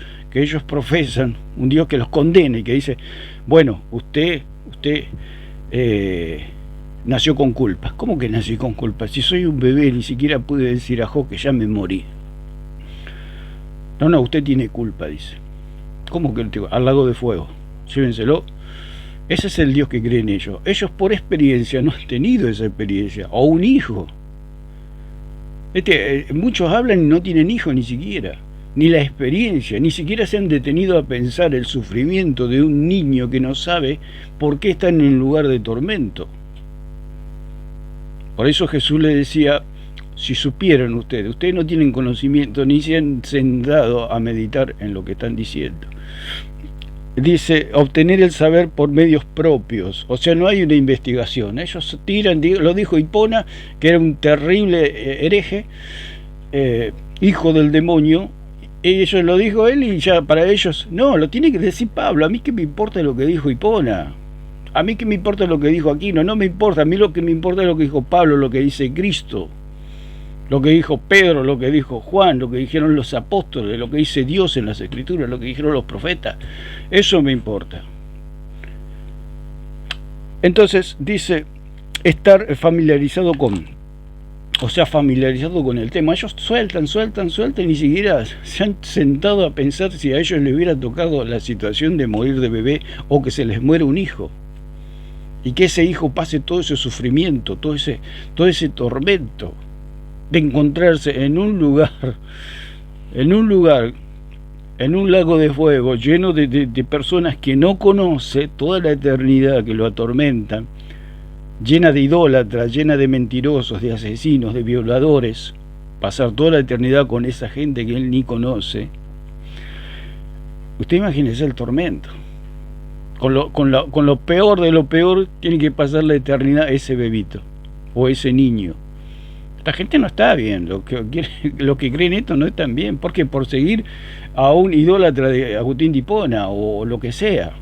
profesan, un Dios que los condena y que dice, bueno, usted nació con culpas. ¿Cómo que nací con culpas? Si soy un bebé, ni siquiera pude decir a Jo que ya me morí. No, usted tiene culpa, dice. ¿Cómo que al lago de fuego? Llévenselo. Ese es el Dios que creen ellos. Ellos por experiencia no han tenido esa experiencia. O un hijo. Muchos hablan y no tienen hijos ni siquiera. Ni la experiencia. Ni siquiera se han detenido a pensar el sufrimiento de un niño que no sabe por qué está en un lugar de tormento. Por eso Jesús le decía, si supieran ustedes no tienen conocimiento ni se han sentado a meditar en lo que están diciendo. Dice, obtener el saber por medios propios, o sea, no hay una investigación. Ellos tiran, lo dijo Hipona, que era un terrible hereje, hijo del demonio, y eso lo dijo él y ya para ellos, no, lo tiene que decir Pablo, a mí qué me importa lo que dijo Hipona, a mí qué me importa lo que dijo Aquino, no me importa, a mí lo que me importa es lo que dijo Pablo, lo que dice Cristo, lo que dijo Pedro, lo que dijo Juan, lo que dijeron los apóstoles, lo que dice Dios en las Escrituras, lo que dijeron los profetas. Eso me importa. Entonces dice estar familiarizado con el tema. Ellos sueltan y ni siquiera se han sentado a pensar si a ellos les hubiera tocado la situación de morir de bebé o que se les muera un hijo. Y que ese hijo pase todo ese sufrimiento, todo ese tormento de encontrarse en un lago de fuego lleno de personas que no conoce, toda la eternidad que lo atormentan, llena de idólatras, llena de mentirosos, de asesinos, de violadores, pasar toda la eternidad con esa gente que él ni conoce. Usted imagínese el tormento. Con lo peor de lo peor tiene que pasar la eternidad ese bebito o ese niño. Esta gente no está bien, lo que creen esto no están bien. ¿Por qué? Por seguir a un idólatra de Agustín de Hipona o lo que sea,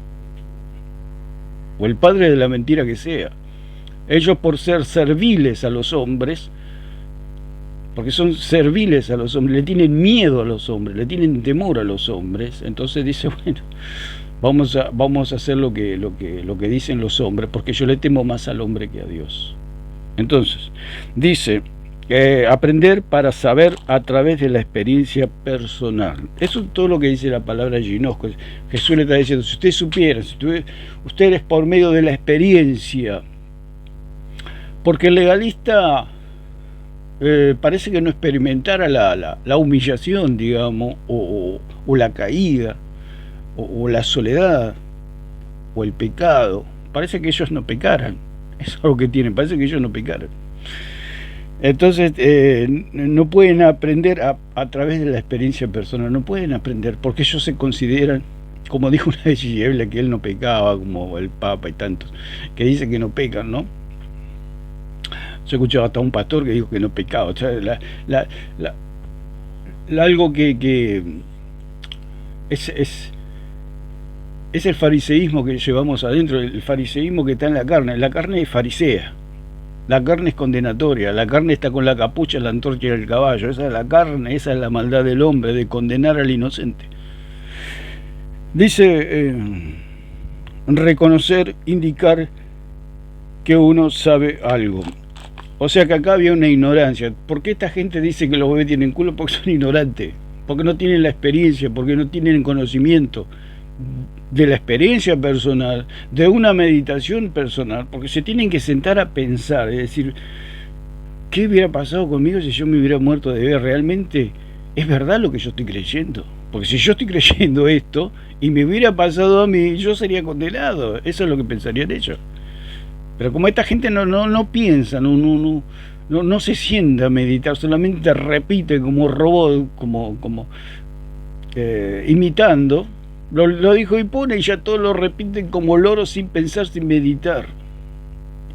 o el padre de la mentira que sea. Ellos por ser serviles a los hombres, porque son serviles a los hombres, le tienen miedo a los hombres, le tienen temor a los hombres, entonces dice, bueno, vamos a hacer lo que dicen los hombres, porque yo le temo más al hombre que a Dios. Entonces, dice, aprender para saber a través de la experiencia personal. Eso es todo lo que dice la palabra ginosco. Jesús le está diciendo, si ustedes supieran, si ustedes por medio de la experiencia, porque el legalista parece que no experimentara la humillación, digamos, o la caída, o la soledad, o el pecado. Parece que ellos no pecaran. Eso es lo que tienen, parece que ellos no pecaran. Entonces no pueden aprender a través de la experiencia personal, no pueden aprender, porque ellos se consideran, como dijo una vez Gilles, que él no pecaba, como el Papa y tantos, que dicen que no pecan, ¿no? Yo he escuchado hasta un pastor que dijo que no pecaba. O sea, algo que es el fariseísmo que llevamos adentro, el fariseísmo que está en la carne. La carne es farisea. La carne es condenatoria, la carne está con la capucha, la antorcha y el caballo. Esa es la carne, esa es la maldad del hombre, de condenar al inocente. Dice, reconocer, indicar que uno sabe algo. O sea que acá había una ignorancia. ¿Por qué esta gente dice que los bebés tienen culo? Porque son ignorantes, porque no tienen la experiencia, porque no tienen conocimiento. de la experiencia personal, de una meditación personal, porque se tienen que sentar a pensar, es decir, ¿qué hubiera pasado conmigo si yo me hubiera muerto de bebé? ¿Realmente es verdad lo que yo estoy creyendo? Porque si yo estoy creyendo esto y me hubiera pasado a mí, yo sería condenado. Eso es lo que pensarían ellos. Pero como esta gente no piensa, no se sienta a meditar, solamente repite como robot, como imitando, lo dijo Hipona y ya todos lo repiten como loros sin pensar, sin meditar.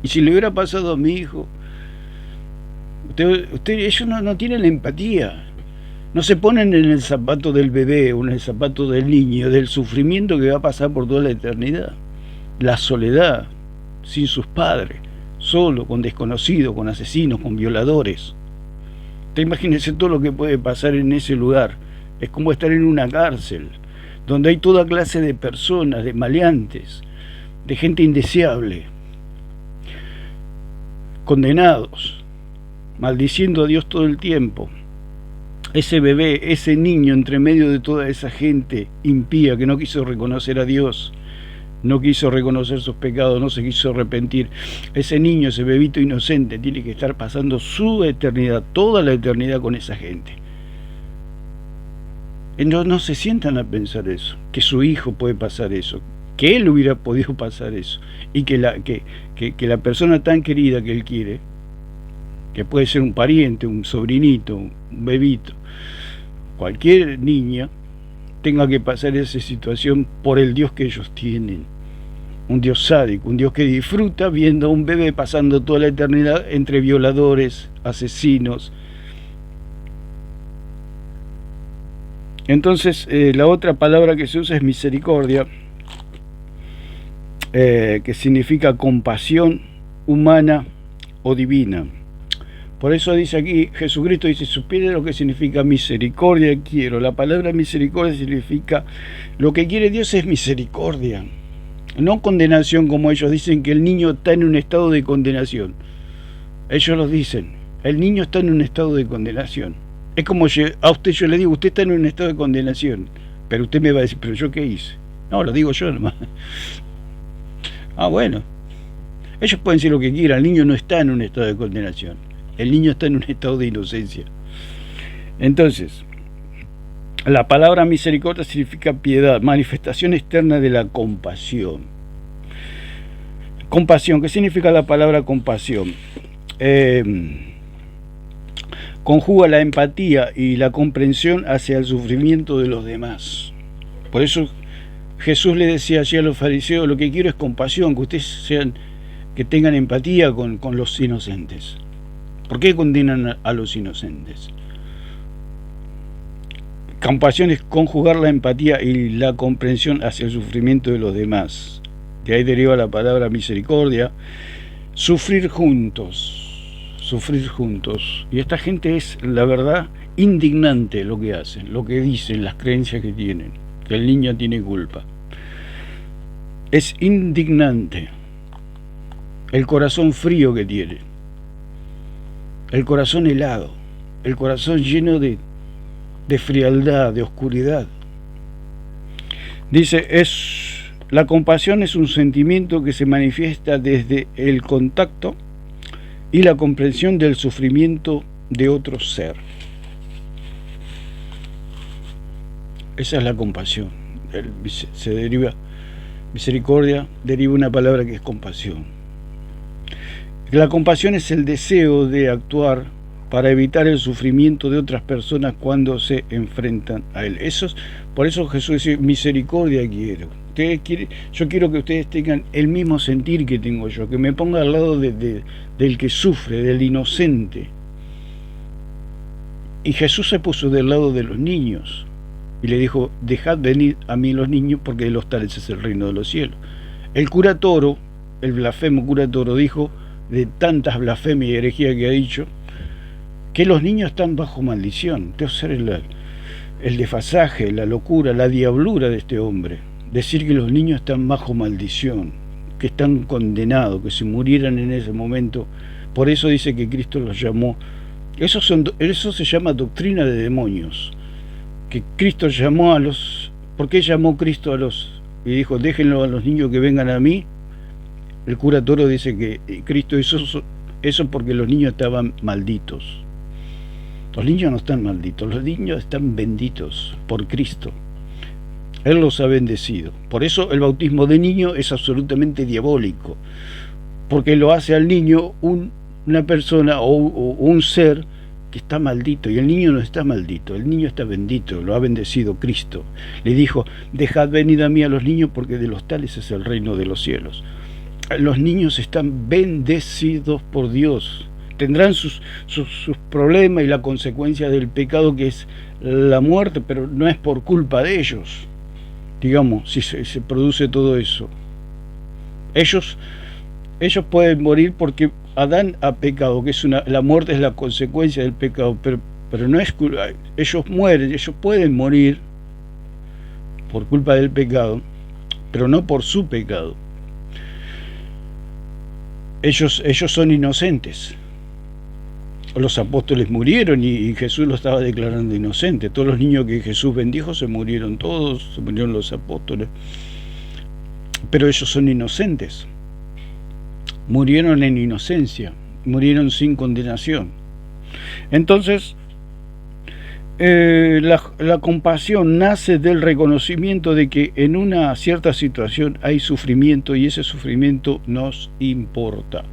Y si le hubiera pasado a mi hijo, ellos no tienen la empatía. No se ponen en el zapato del bebé o en el zapato del niño, del sufrimiento que va a pasar por toda la eternidad. La soledad, sin sus padres, solo, con desconocidos, con asesinos, con violadores. Te imagínense todo lo que puede pasar en ese lugar. Es como estar en una cárcel, donde hay toda clase de personas, de maleantes, de gente indeseable, condenados, maldiciendo a Dios todo el tiempo. Ese bebé, ese niño entre medio de toda esa gente impía que no quiso reconocer a Dios, no quiso reconocer sus pecados, no se quiso arrepentir. Ese niño, ese bebito inocente, tiene que estar pasando su eternidad, toda la eternidad con esa gente. No se sientan a pensar eso, que su hijo puede pasar eso, que él hubiera podido pasar eso, y que la persona tan querida que él quiere, que puede ser un pariente, un sobrinito, un bebito, cualquier niña, tenga que pasar esa situación por el Dios que ellos tienen. Un Dios sádico, un Dios que disfruta viendo a un bebé pasando toda la eternidad entre violadores, asesinos. Entonces, la otra palabra que se usa es misericordia, que significa compasión humana o divina. Por eso dice aquí, Jesucristo dice, supiera lo que significa misericordia quiero. La palabra misericordia significa, lo que quiere Dios es misericordia, no condenación, como ellos dicen que el niño está en un estado de condenación. Ellos lo dicen, el niño está en un estado de condenación. Es como a usted yo le digo, usted está en un estado de condenación, pero usted me va a decir, pero ¿yo qué hice? No, lo digo yo nomás. Ah, bueno. Ellos pueden decir lo que quieran, el niño no está en un estado de condenación. El niño está en un estado de inocencia. Entonces, la palabra misericordia significa piedad, manifestación externa de la compasión. Compasión, ¿qué significa la palabra compasión? Conjuga la empatía y la comprensión hacia el sufrimiento de los demás. Por eso Jesús le decía allí a los fariseos, lo que quiero es compasión, que ustedes que tengan empatía con los inocentes. ¿Por qué condenan a los inocentes? Compasión es conjugar la empatía y la comprensión hacia el sufrimiento de los demás. De ahí deriva la palabra misericordia. Sufrir juntos. Sufrir juntos. Y esta gente es, la verdad, indignante lo que hacen, lo que dicen, las creencias que tienen, que el niño tiene culpa. Es indignante el corazón frío que tiene. El corazón helado, el corazón lleno de frialdad, de oscuridad. Dice, la compasión es un sentimiento que se manifiesta desde el contacto y la comprensión del sufrimiento de otro ser. Esa es la compasión. Misericordia deriva una palabra que es compasión. La compasión es el deseo de actuar para evitar el sufrimiento de otras personas cuando se enfrentan a él. Por eso Jesús dice, misericordia quiero. Yo quiero que ustedes tengan el mismo sentir que tengo yo, que me ponga al lado del que sufre, del inocente. Y Jesús se puso del lado de los niños y le dijo, dejad venir a mí los niños porque de los tales es el reino de los cielos. El cura Toro, el blasfemo cura Toro, dijo, de tantas blasfemias y herejías que ha dicho, que los niños están bajo maldición. Entonces el desfasaje, la locura, la diablura de este hombre, decir que los niños están bajo maldición, que están condenados, que se murieran en ese momento. Por eso dice que Cristo los llamó, eso se llama doctrina de demonios, que Cristo llamó ¿por qué llamó Cristo y dijo, déjenlo a los niños que vengan a mí. El cura Toro dice que Cristo hizo eso porque los niños estaban malditos. Los niños no están malditos, los niños están benditos por Cristo. Él los ha bendecido. Por eso el bautismo de niño es absolutamente diabólico, porque lo hace al niño una persona o un ser que está maldito, y el niño no está maldito, el niño está bendito, lo ha bendecido Cristo. Le dijo, dejad venir a mí a los niños, porque de los tales es el reino de los cielos. Los niños están bendecidos por Dios. Tendrán sus problemas y la consecuencia del pecado, que es la muerte, pero no es por culpa de ellos, digamos, si se produce todo eso. Ellos pueden morir porque Adán ha pecado, que es la muerte es la consecuencia del pecado, pero no es culpa. Ellos mueren, ellos pueden morir por culpa del pecado, pero no por su pecado. Ellos son inocentes. Los apóstoles murieron y Jesús los estaba declarando inocentes. Todos los niños que Jesús bendijo se murieron todos, se murieron los apóstoles. Pero ellos son inocentes. Murieron en inocencia, murieron sin condenación. Entonces, la compasión nace del reconocimiento de que en una cierta situación hay sufrimiento, y ese sufrimiento nos importa.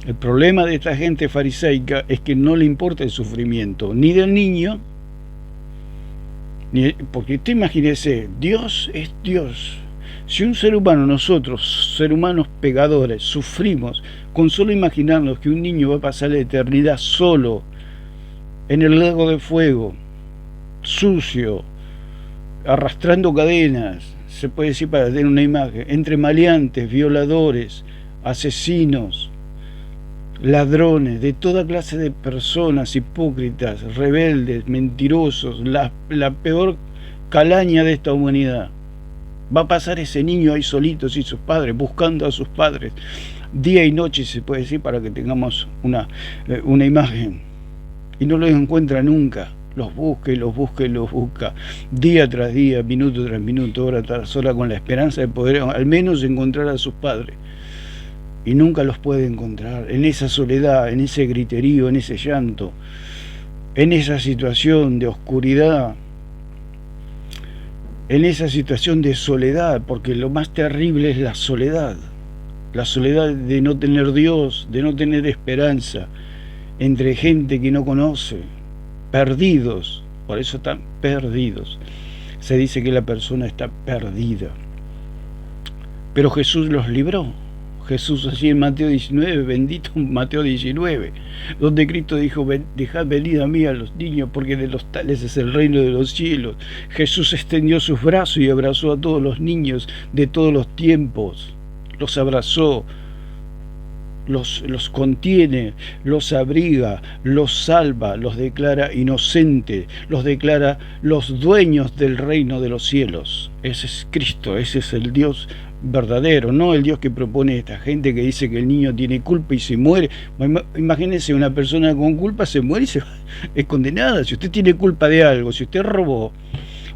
El problema de esta gente fariseica es que no le importa el sufrimiento, ni del niño, porque usted imagínese, Dios es Dios. Si un ser humano, nosotros, ser humanos pecadores, sufrimos con solo imaginarnos que un niño va a pasar la eternidad solo en el lago de fuego, sucio, arrastrando cadenas, se puede decir para tener una imagen, entre maleantes, violadores, asesinos, ladrones, de toda clase de personas, hipócritas, rebeldes, mentirosos, la peor calaña de esta humanidad. Va a pasar ese niño ahí solito sin sus padres, buscando a sus padres, día y noche, se puede decir, para que tengamos una imagen. Y no los encuentra nunca. Los busca y los busca y los busca, día tras día, minuto tras minuto, hora tras hora, con la esperanza de poder al menos encontrar a sus padres. Y nunca los puede encontrar, en esa soledad, en ese griterío, en ese llanto, en esa situación de oscuridad, en esa situación de soledad, porque lo más terrible es la soledad de no tener Dios, de no tener esperanza, entre gente que no conoce, perdidos. Por eso están perdidos. Se dice que la persona está perdida, pero Jesús los libró. Jesús, así en Mateo 19, bendito Mateo 19, donde Cristo dijo, dejad venir a mí a los niños, porque de los tales es el reino de los cielos. Jesús extendió sus brazos y abrazó a todos los niños de todos los tiempos, los abrazó, los contiene, los abriga, los salva, los declara inocentes, los declara los dueños del reino de los cielos. Ese es Cristo, ese es el Dios verdadero, no el Dios que propone esta gente que dice que el niño tiene culpa y se muere. Imagínense, una persona con culpa se muere y es condenada. Si usted tiene culpa de algo, si usted robó,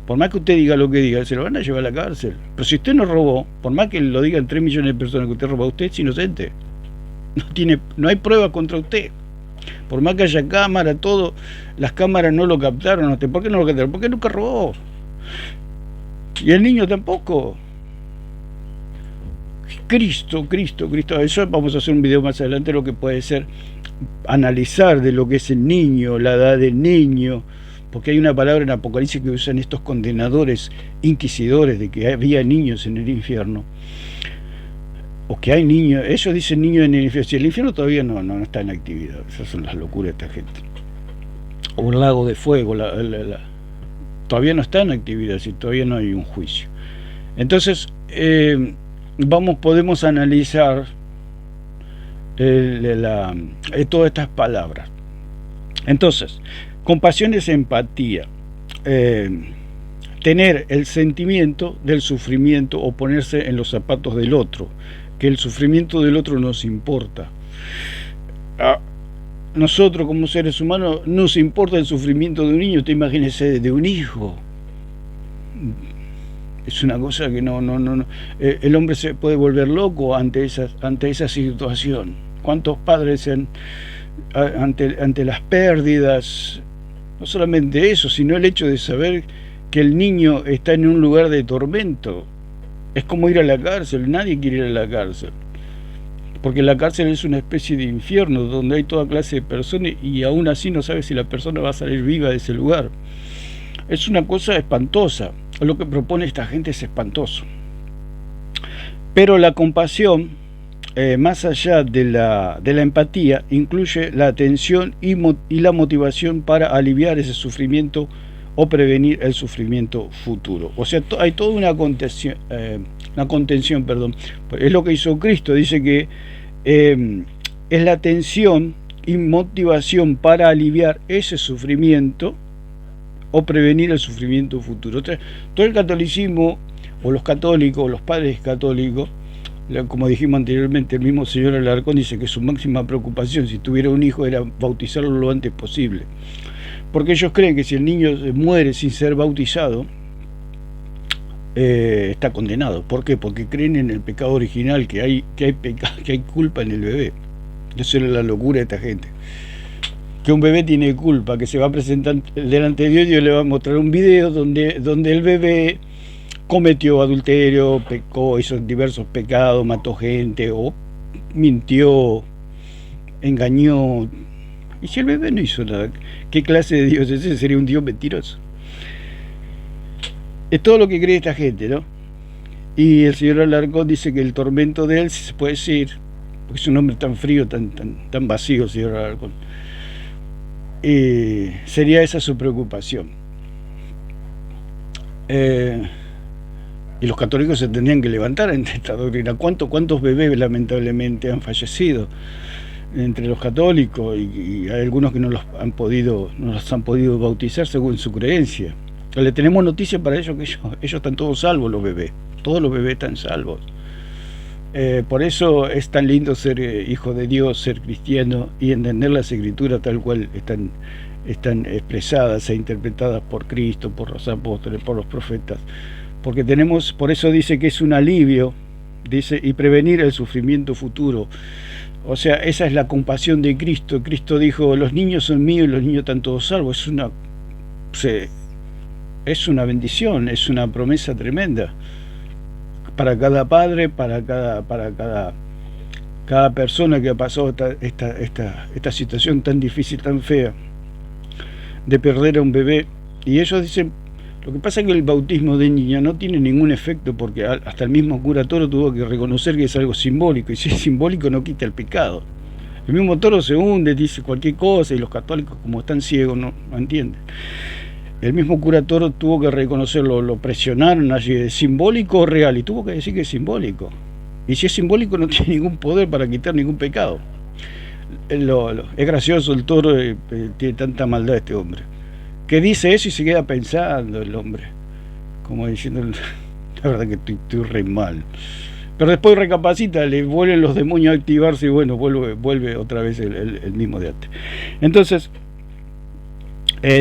por más que usted diga lo que diga, se lo van a llevar a la cárcel. Pero si usted no robó, por más que lo digan 3 millones de personas que usted robó, usted es inocente. No hay prueba contra usted. Por más que haya cámara, todo, las cámaras no lo captaron. ¿Por qué no lo captaron? Porque nunca robó. Y el niño tampoco. Cristo. Eso vamos a hacer un video más adelante, lo que puede ser analizar de lo que es el niño, la edad del niño, porque hay una palabra en Apocalipsis que usan estos condenadores, inquisidores, de que había niños en el infierno, o que hay niños. Ellos dicen niños en el infierno. Si el infierno todavía no está en actividad, esas son las locuras de esta gente. O un lago de fuego, todavía no está en actividad, si todavía no hay un juicio. Entonces, podemos analizar todas estas palabras. Entonces, compasión es empatía, tener el sentimiento del sufrimiento o ponerse en los zapatos del otro, que el sufrimiento del otro nos importa. Nosotros como seres humanos nos importa el sufrimiento de un niño. Usted imagínese de un hijo, Es una cosa que no. El hombre se puede volver loco ante esa situación. ¿Cuántos padres ante las pérdidas, no solamente eso, sino el hecho de saber que el niño está en un lugar de tormento? Es como ir a la cárcel. Nadie quiere ir a la cárcel, porque la cárcel es una especie de infierno donde hay toda clase de personas y aún así no sabes si la persona va a salir viva de ese lugar. Es una cosa espantosa. Lo que propone esta gente es espantoso. Pero la compasión, más allá de la empatía, incluye la atención y la motivación para aliviar ese sufrimiento o prevenir el sufrimiento futuro. O sea, hay toda una contención, perdón. Es lo que hizo Cristo. Dice que es la atención y motivación para aliviar ese sufrimiento o prevenir el sufrimiento futuro. Entonces, todo el catolicismo, o los católicos, o los padres católicos, como dijimos anteriormente, el mismo señor Alarcón dice que su máxima preocupación, si tuviera un hijo, era bautizarlo lo antes posible. Porque ellos creen que si el niño muere sin ser bautizado, está condenado. ¿Por qué? Porque creen en el pecado original, que hay culpa en el bebé. Eso era la locura de esta gente. Que un bebé tiene culpa, que se va a presentar delante de Dios y Dios le va a mostrar un video donde el bebé cometió adulterio, pecó, hizo diversos pecados, mató gente, o mintió, engañó. Y si el bebé no hizo nada, ¿qué clase de Dios es ese? Sería un Dios mentiroso. Es todo lo que cree esta gente, ¿no? Y el señor Alarcón dice que el tormento de él, si se puede decir, porque es un hombre tan frío, tan vacío el señor Alarcón, sería esa su preocupación. Y los católicos se tendrían que levantar ante esta doctrina. ¿Cuántos bebés lamentablemente han fallecido entre los católicos? Y hay algunos que no los han podido bautizar según su creencia. Le tenemos noticias para ellos, que ellos están todos salvos, los bebés. Todos los bebés están salvos. Por eso es tan lindo ser hijo de Dios, ser cristiano y entender las escrituras tal cual están expresadas e interpretadas por Cristo, por los apóstoles, por los profetas. Porque por eso dice que es un alivio, dice, y prevenir el sufrimiento futuro. O sea, esa es la compasión de Cristo. Cristo dijo, los niños son míos y los niños están todos salvos. Es una bendición, es una promesa tremenda para cada padre, para cada persona que ha pasado esta situación tan difícil, tan fea, de perder a un bebé. Y ellos dicen, lo que pasa es que el bautismo de niña no tiene ningún efecto, porque hasta el mismo cura Toro tuvo que reconocer que es algo simbólico, y si es simbólico no quita el pecado. El mismo Toro se hunde, dice cualquier cosa, y los católicos, como están ciegos, no entienden. El mismo cura Toro tuvo que reconocerlo, lo presionaron allí, ¿es simbólico o real? Y tuvo que decir que es simbólico. Y si es simbólico no tiene ningún poder para quitar ningún pecado. Es gracioso el Toro, tiene tanta maldad este hombre, que dice eso y se queda pensando el hombre, como diciendo, la verdad que estoy re mal. Pero después recapacita, le vuelven los demonios a activarse y bueno, vuelve otra vez el mismo de antes. Entonces,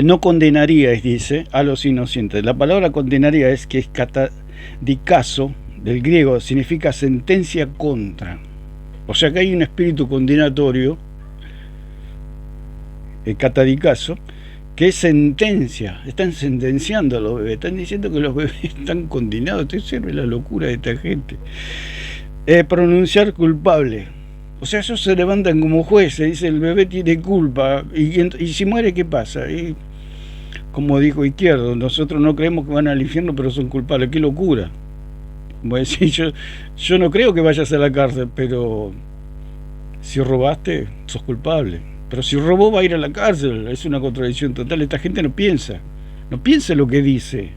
no condenaríais, dice, a los inocentes. La palabra condenaría es catadikazo, del griego, significa sentencia contra. O sea que hay un espíritu condenatorio, catadikazo, que es sentencia. Están sentenciando a los bebés, están diciendo que los bebés están condenados. Esto sirve la locura de esta gente. Pronunciar culpable. O sea, ellos se levantan como jueces, dice el bebé tiene culpa, y si muere, ¿qué pasa? Y, como dijo Izquierdo, nosotros no creemos que van al infierno, pero son culpables. ¡Qué locura! Como decir, yo no creo que vayas a la cárcel, pero si robaste, sos culpable. Pero si robó, va a ir a la cárcel. Es una contradicción total. Esta gente no piensa lo que dice.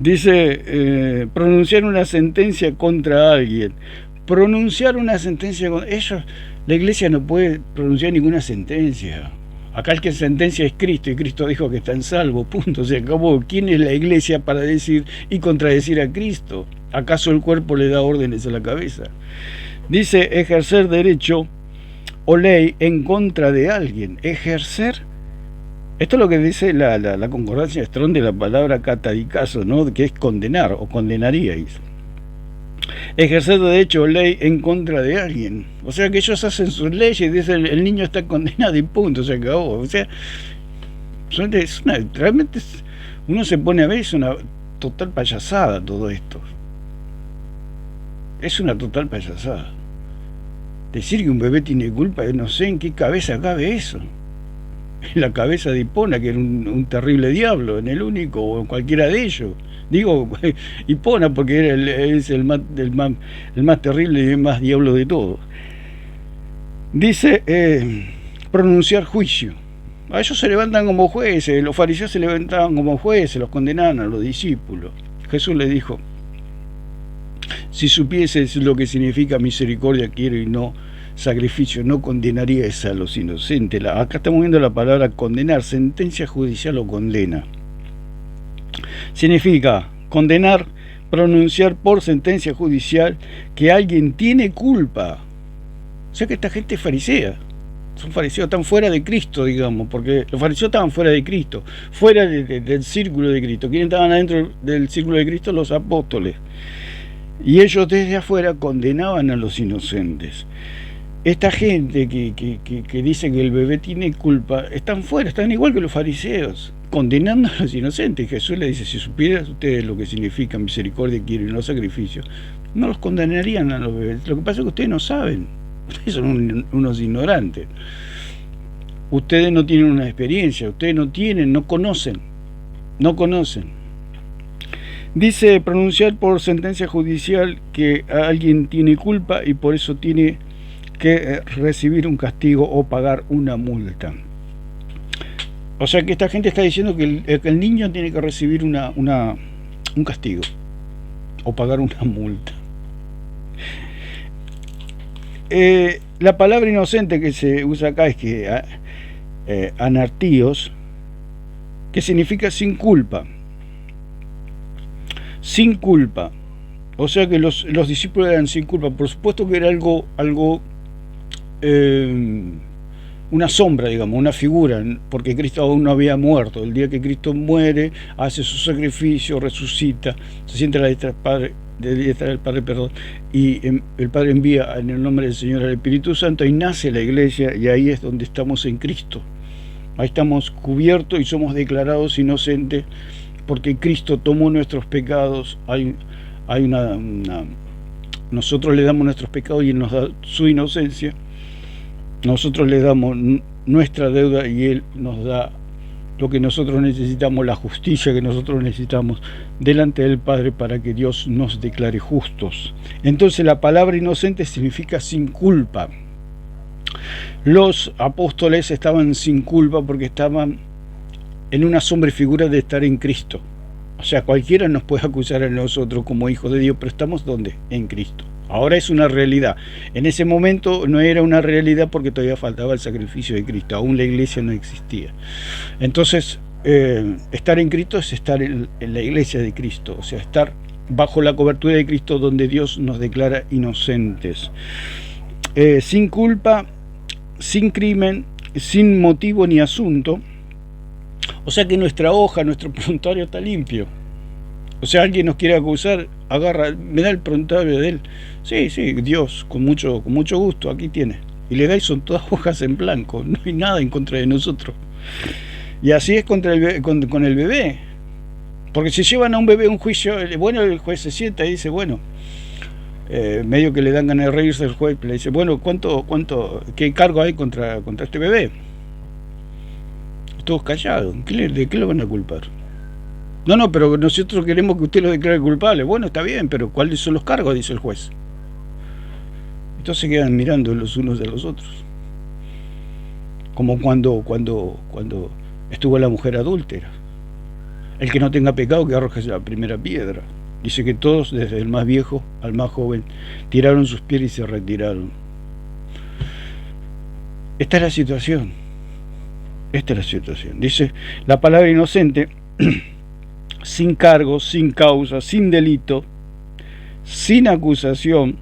Dice, pronunciar una sentencia contra alguien. Pronunciar una sentencia contra ellos. La iglesia no puede pronunciar ninguna sentencia. Acá el que sentencia es Cristo, y Cristo dijo que están salvos, punto. Se acabó. ¿Quién es la iglesia para decir y contradecir a Cristo? ¿Acaso el cuerpo le da órdenes a la cabeza? Dice, ejercer derecho o ley en contra de alguien. Ejercer Esto es lo que dice la concordancia de Strong de la palabra catadicazo, ¿no? Que es condenar o condenaríais. Ejercer derecho o ley en contra de alguien. O sea que ellos hacen sus leyes y dicen el niño está condenado y punto, se acabó. O sea, realmente uno se pone a ver, es una total payasada todo esto. Es una total payasada. Decir que un bebé tiene culpa, no sé en qué cabeza cabe eso. En la cabeza de Hipona, que era un terrible diablo, en el único, o en cualquiera de ellos. Digo Hipona porque es el más terrible y el más diablo de todos. Dice pronunciar juicio. A ellos se levantan como jueces, los fariseos se levantaban como jueces, los condenaban a los discípulos. Jesús les dijo: si supieses lo que significa misericordia quiero y no sacrificio, no condenaríais a los inocentes. Acá estamos viendo la palabra condenar, sentencia judicial o condena. Significa condenar, pronunciar por sentencia judicial que alguien tiene culpa. O sea que esta gente es farisea. Son fariseos, están fuera de Cristo, digamos, porque los fariseos estaban fuera de Cristo, fuera del círculo de Cristo. ¿Quiénes estaban adentro del círculo de Cristo? Los apóstoles. Y ellos desde afuera condenaban a los inocentes. Esta gente que dice que el bebé tiene culpa, están fuera, están igual que los fariseos, condenando a los inocentes. Jesús le dice: si supieran ustedes lo que significa misericordia quiero y no sacrificio, no los condenarían a los bebés. Lo que pasa es que ustedes no saben, ustedes son unos ignorantes, ustedes no tienen una experiencia, ustedes no conocen. Dice pronunciar por sentencia judicial que alguien tiene culpa y por eso tiene que recibir un castigo o pagar una multa. O sea que esta gente está diciendo que el niño tiene que recibir un castigo o pagar una multa. La palabra inocente que se usa acá es que anartíos, que significa sin culpa. Sin culpa. O sea que los discípulos eran sin culpa. Por supuesto que era algo una sombra, digamos, una figura, porque Cristo aún no había muerto. El día que Cristo muere, hace su sacrificio, resucita, se siente a la diestra del Padre, y el Padre envía en el nombre del Señor al Espíritu Santo y nace la iglesia, y ahí es donde estamos en Cristo. Ahí estamos cubiertos y somos declarados inocentes porque Cristo tomó nuestros pecados. Nosotros le damos nuestros pecados y Él nos da su inocencia. Nosotros le damos nuestra deuda y Él nos da lo que nosotros necesitamos, la justicia que nosotros necesitamos delante del Padre para que Dios nos declare justos. Entonces la palabra inocente significa sin culpa. Los apóstoles estaban sin culpa porque estaban en una sombra y figura de estar en Cristo. O sea, cualquiera nos puede acusar a nosotros como hijos de Dios, pero estamos ¿dónde? En Cristo. Ahora es una realidad. En ese momento no era una realidad porque todavía faltaba el sacrificio de Cristo. Aún la iglesia no existía. Entonces, estar en Cristo es estar en la iglesia de Cristo. O sea, estar bajo la cobertura de Cristo donde Dios nos declara inocentes. Sin culpa, sin crimen, sin motivo ni asunto. O sea que nuestra hoja, nuestro prontuario está limpio. O sea, alguien nos quiere acusar, me da el prontuario de él. Sí, Dios, con mucho gusto, aquí tiene. Y le da y son todas hojas en blanco, no hay nada en contra de nosotros. Y así es con el bebé. Porque si llevan a un bebé a un juicio, bueno, el juez se sienta y dice, bueno, medio que le dan ganas de reírse el juez, le dice, bueno, ¿qué cargo hay contra este bebé? Todos callados, ¿de qué lo van a culpar? No, pero nosotros queremos que usted lo declare culpable. Bueno, está bien, pero ¿cuáles son los cargos? Dice el juez. Entonces quedan mirando los unos de los otros. Como cuando estuvo la mujer adúltera. El que no tenga pecado que arroje la primera piedra. Dice que todos, desde el más viejo al más joven, tiraron sus pies y se retiraron. Esta es la situación. Dice la palabra inocente, sin cargo, sin causa, sin delito, sin acusación,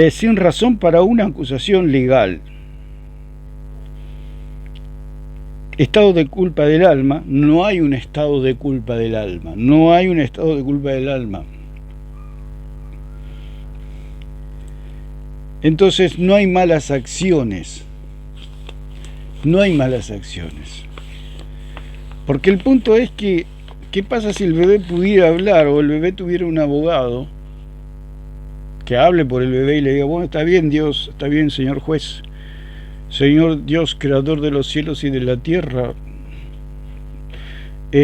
sin razón para una acusación legal. estado de culpa del alma, no hay un estado de culpa del alma, no hay un estado de culpa del alma. Entonces no hay malas acciones, no hay malas acciones. Porque el punto es que, ¿qué pasa si el bebé pudiera hablar o el bebé tuviera un abogado que hable por el bebé y le diga, bueno, está bien Dios, está bien señor juez, Señor Dios, creador de los cielos y de la tierra,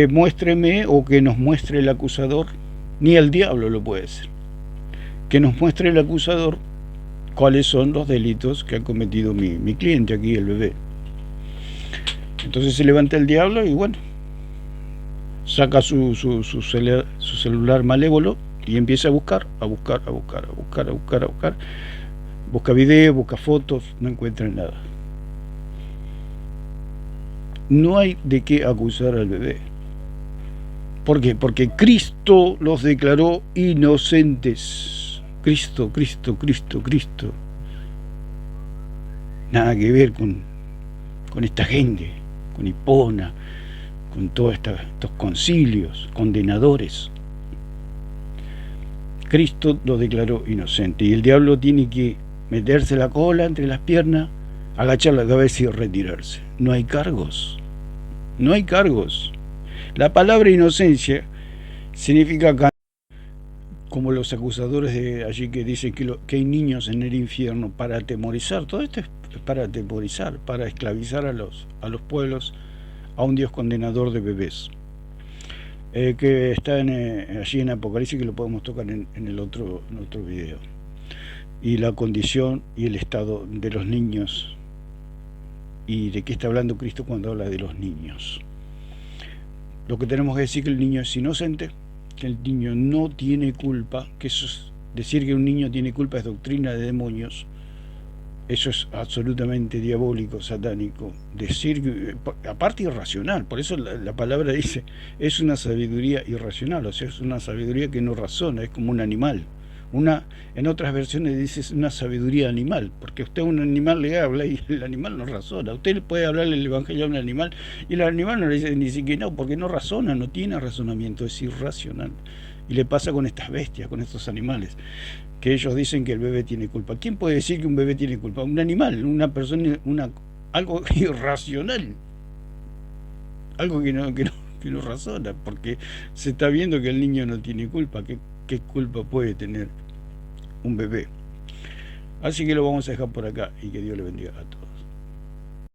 muéstreme, o que nos muestre el acusador, ni el diablo lo puede hacer, que nos muestre el acusador cuáles son los delitos que ha cometido mi cliente aquí, el bebé. Entonces se levanta el diablo y bueno, saca su celular malévolo y empieza a buscar, busca videos, busca fotos, no encuentra nada. No hay de qué acusar al bebé. ¿Por qué? Porque Cristo los declaró inocentes. Cristo. Nada que ver con esta gente, con Hipona, con todos estos concilios condenadores. Cristo los declaró inocentes y el diablo tiene que meterse la cola entre las piernas, agachar la cabeza y retirarse. No hay cargos. No hay cargos. La palabra inocencia significa, como los acusadores de allí que dicen que hay niños en el infierno, para atemorizar. Todo esto es para atemorizar, para esclavizar a los pueblos a un Dios condenador de bebés. Que está allí en Apocalipsis, que lo podemos tocar en el otro video. Y la condición y el estado de los niños. ¿Y de qué está hablando Cristo cuando habla de los niños? Lo que tenemos que decir que el niño es inocente, que el niño no tiene culpa, que eso es decir que un niño tiene culpa es doctrina de demonios. Eso es absolutamente diabólico, satánico. Decir, aparte irracional, por eso la palabra dice, es una sabiduría irracional, o sea, es una sabiduría que no razona, es como un animal. En otras versiones dice es una sabiduría animal, porque usted a un animal le habla y el animal no razona. Usted puede hablarle el evangelio a un animal y el animal no le dice ni siquiera no, porque no razona, no tiene razonamiento, es irracional. Y le pasa con estas bestias, con estos animales, que ellos dicen que el bebé tiene culpa. ¿Quién puede decir que un bebé tiene culpa? Un animal, una persona, algo irracional, algo que no razona, porque se está viendo que el niño no tiene culpa. ¿Qué culpa puede tener un bebé? Así que lo vamos a dejar por acá y que Dios le bendiga a todos.